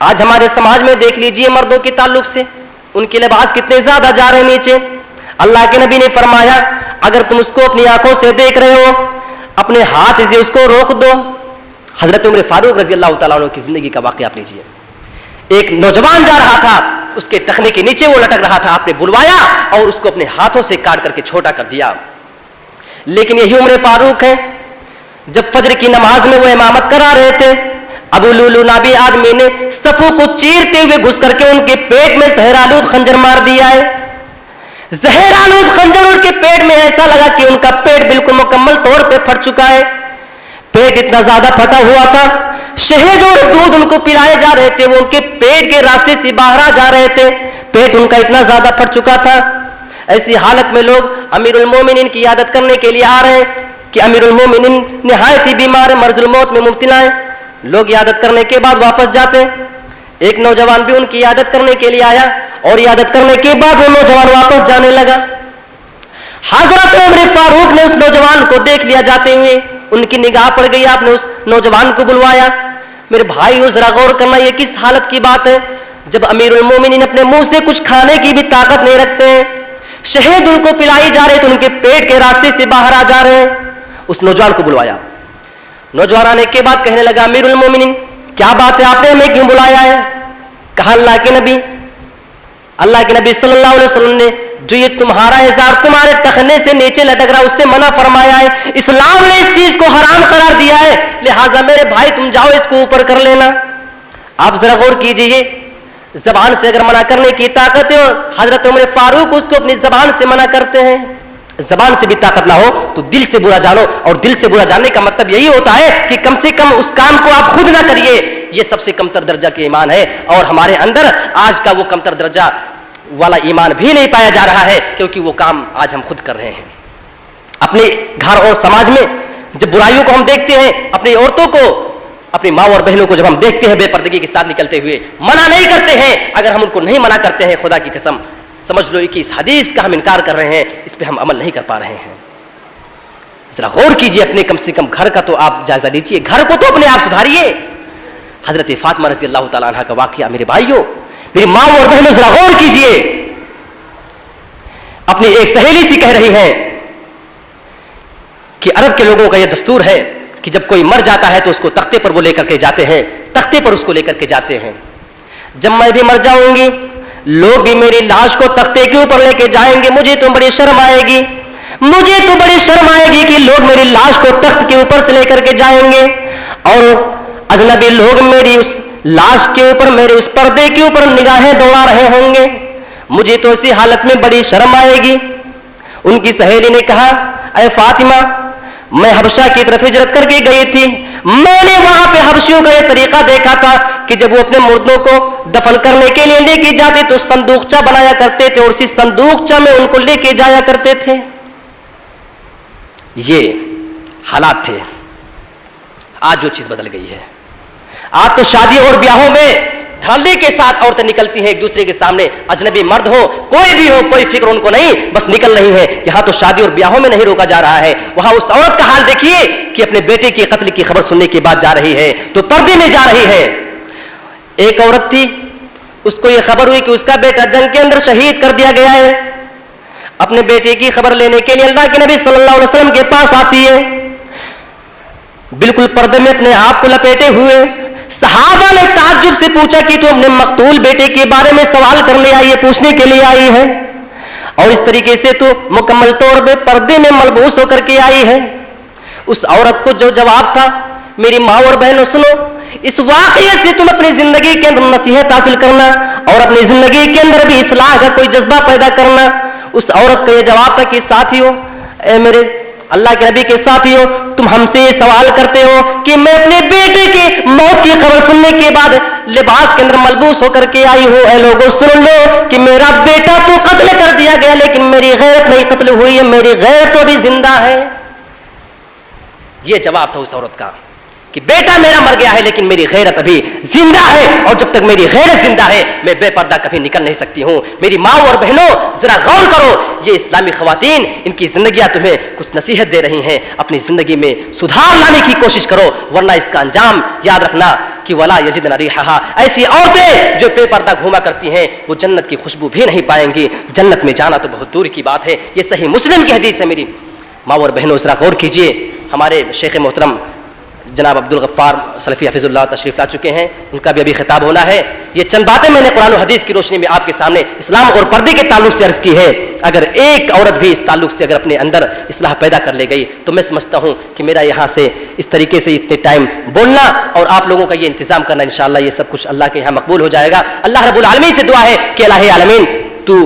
آج ہمارے سماج میں دیکھ لیجئے مردوں کے تعلق سے ان کے لباس کتنے زیادہ جا رہے ہیں نیچے. اللہ کے نبی نے فرمایا اگر تم اس کو اپنی آنکھوں سے دیکھ رہے ہو اپنے ہاتھ سے اس کو روک دو. حضرت عمر فاروق رضی اللہ تعالیٰ عنہ کی زندگی کا واقعہ آپ لیجئے. ایک نوجوان جا رہا تھا, اس کے ٹخنے کے نیچے وہ لٹک رہا تھا, آپ نے بلوایا اور اس کو اپنے ہاتھوں سے کاٹ کر کے چھوٹا کر دیا. لیکن یہی عمر فاروق ہے, جب فجر کی نماز میں وہ امامت کرا رہے تھے, ابو لولو نابی آدمی نے صفوں کو چیرتے ہوئے گھس کر کے ان کے پیٹ میں زہر آلود خنجر مار دیا ہے. زہر آلود خنجر ان کے پیٹ میں ایسا لگا کہ ان کا پیٹ بالکل مکمل طور پہ پھٹ چکا ہے. پیٹ اتنا زیادہ پھٹا ہوا تھا, شہد اور دودھ ان کو پلائے جا رہے تھے, وہ ان کے پیٹ کے راستے سے باہر آ جا رہے تھے, پیٹ ان کا اتنا زیادہ پھٹ چکا تھا. ایسی حالت میں لوگ امیر المومنین کی عیادت کرنے کے لیے آ رہے ہیں کہ امیر المومنین نہایت ہی بیمار ہے, مرض الموت میں مبتلا ہے. لوگ عیادت کرنے کے بعد واپس جاتے. ایک نوجوان بھی ان کی عیادت کرنے کے لیے آیا اور عیادت کرنے کے بعد وہ نوجوان واپس جانے لگا. حضرت عمر فاروق نے اس نوجوان کو دیکھ لیا جاتے ہوئے, ان کی نگاہ پڑ گئی, آپ نے اس نوجوان کو بلوایا. میرے بھائی ذرا غور کرنا, یہ کس حالت کی بات ہے جب امیر المومنین اپنے منہ سے کچھ کھانے کی بھی طاقت نہیں رکھتے ہیں, شہد ان کو پلائی جا رہے تو ان کے پیٹ کے راستے سے باہر آ جا رہے ہیں. اس نوجوان کو بلوایا. نوجوان آنے کے بعد کہنے لگا امیر المومنین کیا بات ہے, آپ نے ہمیں کیوں بلایا ہے؟ کہا اللہ کے نبی صلی اللہ علیہ وسلم نے جو یہ تمہارا اظہار تمہارے ٹخنے سے نیچے لٹک رہا ہے اس سے منع فرمایا ہے. اسلام نے اس چیز کو حرام قرار دیا ہے, لہٰذا میرے بھائی تم جاؤ اس کو اوپر کر لینا. آپ ذرا غور کیجئے, زبان سے اگر منع کرنے کی طاقت ہے, حضرت عمر فاروق اس کو اپنی زبان سے منع کرتے ہیں. زبان سے بھی طاقت نہ ہو تو دل سے برا جانو, اور دل سے برا جاننے کا مطلب یہی ہوتا ہے کہ کم سے کم اس کام کو آپ خود نہ کریے. یہ سب سے کمتر درجہ کے ایمان ہے, اور ہمارے اندر آج کا وہ کمتر درجہ والا ایمان بھی نہیں پایا جا رہا ہے, کیونکہ وہ کام آج ہم خود کر رہے ہیں. اپنے گھر اور سماج میں جب برائیوں کو ہم دیکھتے ہیں, اپنی عورتوں کو, اپنی ماں اور بہنوں کو جب ہم دیکھتے ہیں بے پردگی کے ساتھ نکلتے ہوئے, منع نہیں کرتے ہیں. اگر ہم ان کو نہیں منع کرتے ہیں, خدا کی قسم سمجھ لو کہ اس حدیث کا ہم انکار کر رہے ہیں, اس پہ ہم عمل نہیں کر پا رہے ہیں. ذرا غور کیجئے, اپنے کم سے کم گھر کا تو آپ جائزہ لیجئے, گھر کو تو اپنے آپ سدھاریے. حضرت فاطمہ رضی اللہ تعالیٰ عنہ کا واقعہ, میرے بھائیوں, میری ماں اور بہنوں ذرا غور کیجئے. اپنی ایک سہیلی سے کہہ رہی ہیں کہ عرب کے لوگوں کا یہ دستور ہے کہ جب کوئی مر جاتا ہے تو اس کو تختے پر وہ لے کر کے جاتے ہیں, تختے پر اس کو لے کر کے جاتے ہیں. جب میں بھی مر جاؤں گی لوگ بھی میری لاش کو تختے کے اوپر لے کے جائیں گے, مجھے تو بڑی شرم آئے گی, مجھے تو بڑی شرم آئے گی کہ لوگ میری لاش کو تخت کے اوپر سے لے کر کے جائیں گے, اور اجنبی لوگ میری اس لاش کے اوپر, میرے اس پردے کے اوپر نگاہیں دوڑا رہے ہوں گے, مجھے تو اسی حالت میں بڑی شرم آئے گی. ان کی سہیلی نے کہا اے فاطمہ, میں حبشہ کی طرف ہجرت کر کے گئی تھی, میں نے وہاں پہ حبشیوں کا یہ طریقہ دیکھا تھا کہ جب وہ اپنے مردوں کو دفن کرنے کے لیے لے کے جاتے تو صندوقچہ بنایا کرتے تھے, اور اسی صندوقچہ میں ان کو لے کے جایا کرتے تھے. یہ حالات تھے. آج جو چیز بدل گئی ہے, آج تو شادی اور بیاہوں میں دھڑلے کے ساتھ عورتیں نکلتی ہیں ایک دوسرے کے سامنے, اجنبی مرد ہو کوئی بھی ہو, کوئی فکر ان کو نہیں, بس نکل رہی ہے. یہاں تو شادی اور بیاہوں میں نہیں روکا جا رہا ہے, وہاں اس عورت کا حال دیکھیے کہ اپنے بیٹے کے قتل کی خبر سننے کے بعد جا رہی ہے تو پردے میں جا رہی ہے. ایک عورت تھی, اس کو یہ خبر ہوئی کہ اس کا بیٹا جنگ کے اندر شہید کر دیا گیا ہے. اپنے بیٹے کی خبر لینے کے لیے اللہ کے نبی صلی اللہ علیہ وسلم کے پاس آتی ہے, بالکل پردے میں اپنے آپ کو لپیٹے ہوئے. صحابہ نے تعجب سے پوچھا کہ تو اپنے مقتول بیٹے کے بارے میں سوال کرنے آئی ہے, پوچھنے کے لیے آئی ہے, اور اس طریقے سے تو مکمل طور پہ پردے میں ملبوس ہو کر کے آئی ہے. اس عورت کو جو جواب تھا, میری ماں اور بہنوں سنو, اس واقعے سے تم اپنی زندگی کے اندر نصیحت حاصل کرنا اور اپنی زندگی کے اندر بھی اصلاح کا کوئی جذبہ پیدا کرنا. اس عورت کا یہ جواب تھا کہ ساتھیو, اے میرے اللہ کے نبی کے ساتھیو, تم ہم سے یہ سوال کرتے ہو کہ میں اپنے بیٹے کے موت کی خبر سننے کے بعد لباس کے اندر ملبوس ہو کر کے آئی ہوں. اے لوگوں سن لو کہ میرا بیٹا تو قتل کر دیا گیا, لیکن میری غیرت نہیں قتل ہوئی ہے, میری غیرت تو بھی زندہ ہے. یہ جواب تھا اس عورت کا کہ بیٹا میرا مر گیا ہے لیکن میری غیرت ابھی زندہ ہے، اور جب تک میری غیرت زندہ ہے میں بے پردہ کبھی نکل نہیں سکتی ہوں۔ میری ماں اور بہنوں ذرا غور کرو، یہ اسلامی خواتین ان کی زندگیاں تمہیں کچھ نصیحت دے رہی ہیں، اپنی زندگی میں سدھار لانے کی کوشش کرو، ورنہ اس کا انجام یاد رکھنا کہ ولا یجدن ریحھا، ایسی عورتیں جو بے پردہ گھوما کرتی ہیں وہ جنت کی خوشبو بھی نہیں پائیں گی، جنت میں جانا تو بہت دور کی بات ہے۔ یہ صحیح مسلم کی حدیث ہے۔ میری ماں اور بہنوں ذرا غور کیجئے، ہمارے شیخ محترم جناب عبدالغفار سلفی حفظ اللہ تشریف لا چکے ہیں، ان کا بھی ابھی خطاب ہونا ہے۔ یہ چند باتیں میں نے قرآن و حدیث کی روشنی میں آپ کے سامنے اسلام اور پردے کے تعلق سے عرض کی ہے۔ اگر ایک عورت بھی اس تعلق سے اگر اپنے اندر اصلاح پیدا کر لے گئی تو میں سمجھتا ہوں کہ میرا یہاں سے اس طریقے سے اتنے ٹائم بولنا اور آپ لوگوں کا یہ انتظام کرنا انشاءاللہ یہ سب کچھ اللہ کے یہاں مقبول ہو جائے گا۔ اللہ رب العالمین سے دعا ہے کہ الہ عالمین تو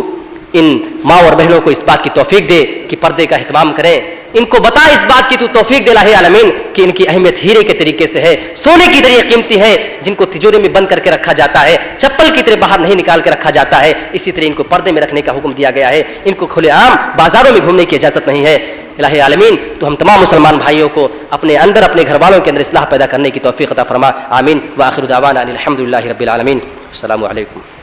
ان ماں اور بہنوں کو اس بات کی توفیق دے کہ پردے کا اہتمام کریں، ان کو بتا اس بات کی تو توفیق دے الہ عالمین کہ ان کی اہمیت ہیرے کے طریقے سے ہے، سونے کی طرح قیمتی ہے، جن کو تجوری میں بند کر کے رکھا جاتا ہے، چپل کی طرح باہر نہیں نکال کے رکھا جاتا ہے، اسی طرح ان کو پردے میں رکھنے کا حکم دیا گیا ہے، ان کو کھلے عام بازاروں میں گھومنے کی اجازت نہیں ہے۔ الہ عالمین تو ہم تمام مسلمان بھائیوں کو اپنے اندر اپنے گھر والوں کے اندر اصلاح پیدا کرنے کی توفیق عطا فرما، آمین۔ وآخر دعوانا ان الحمد للہ رب العالمین۔ السلام علیکم۔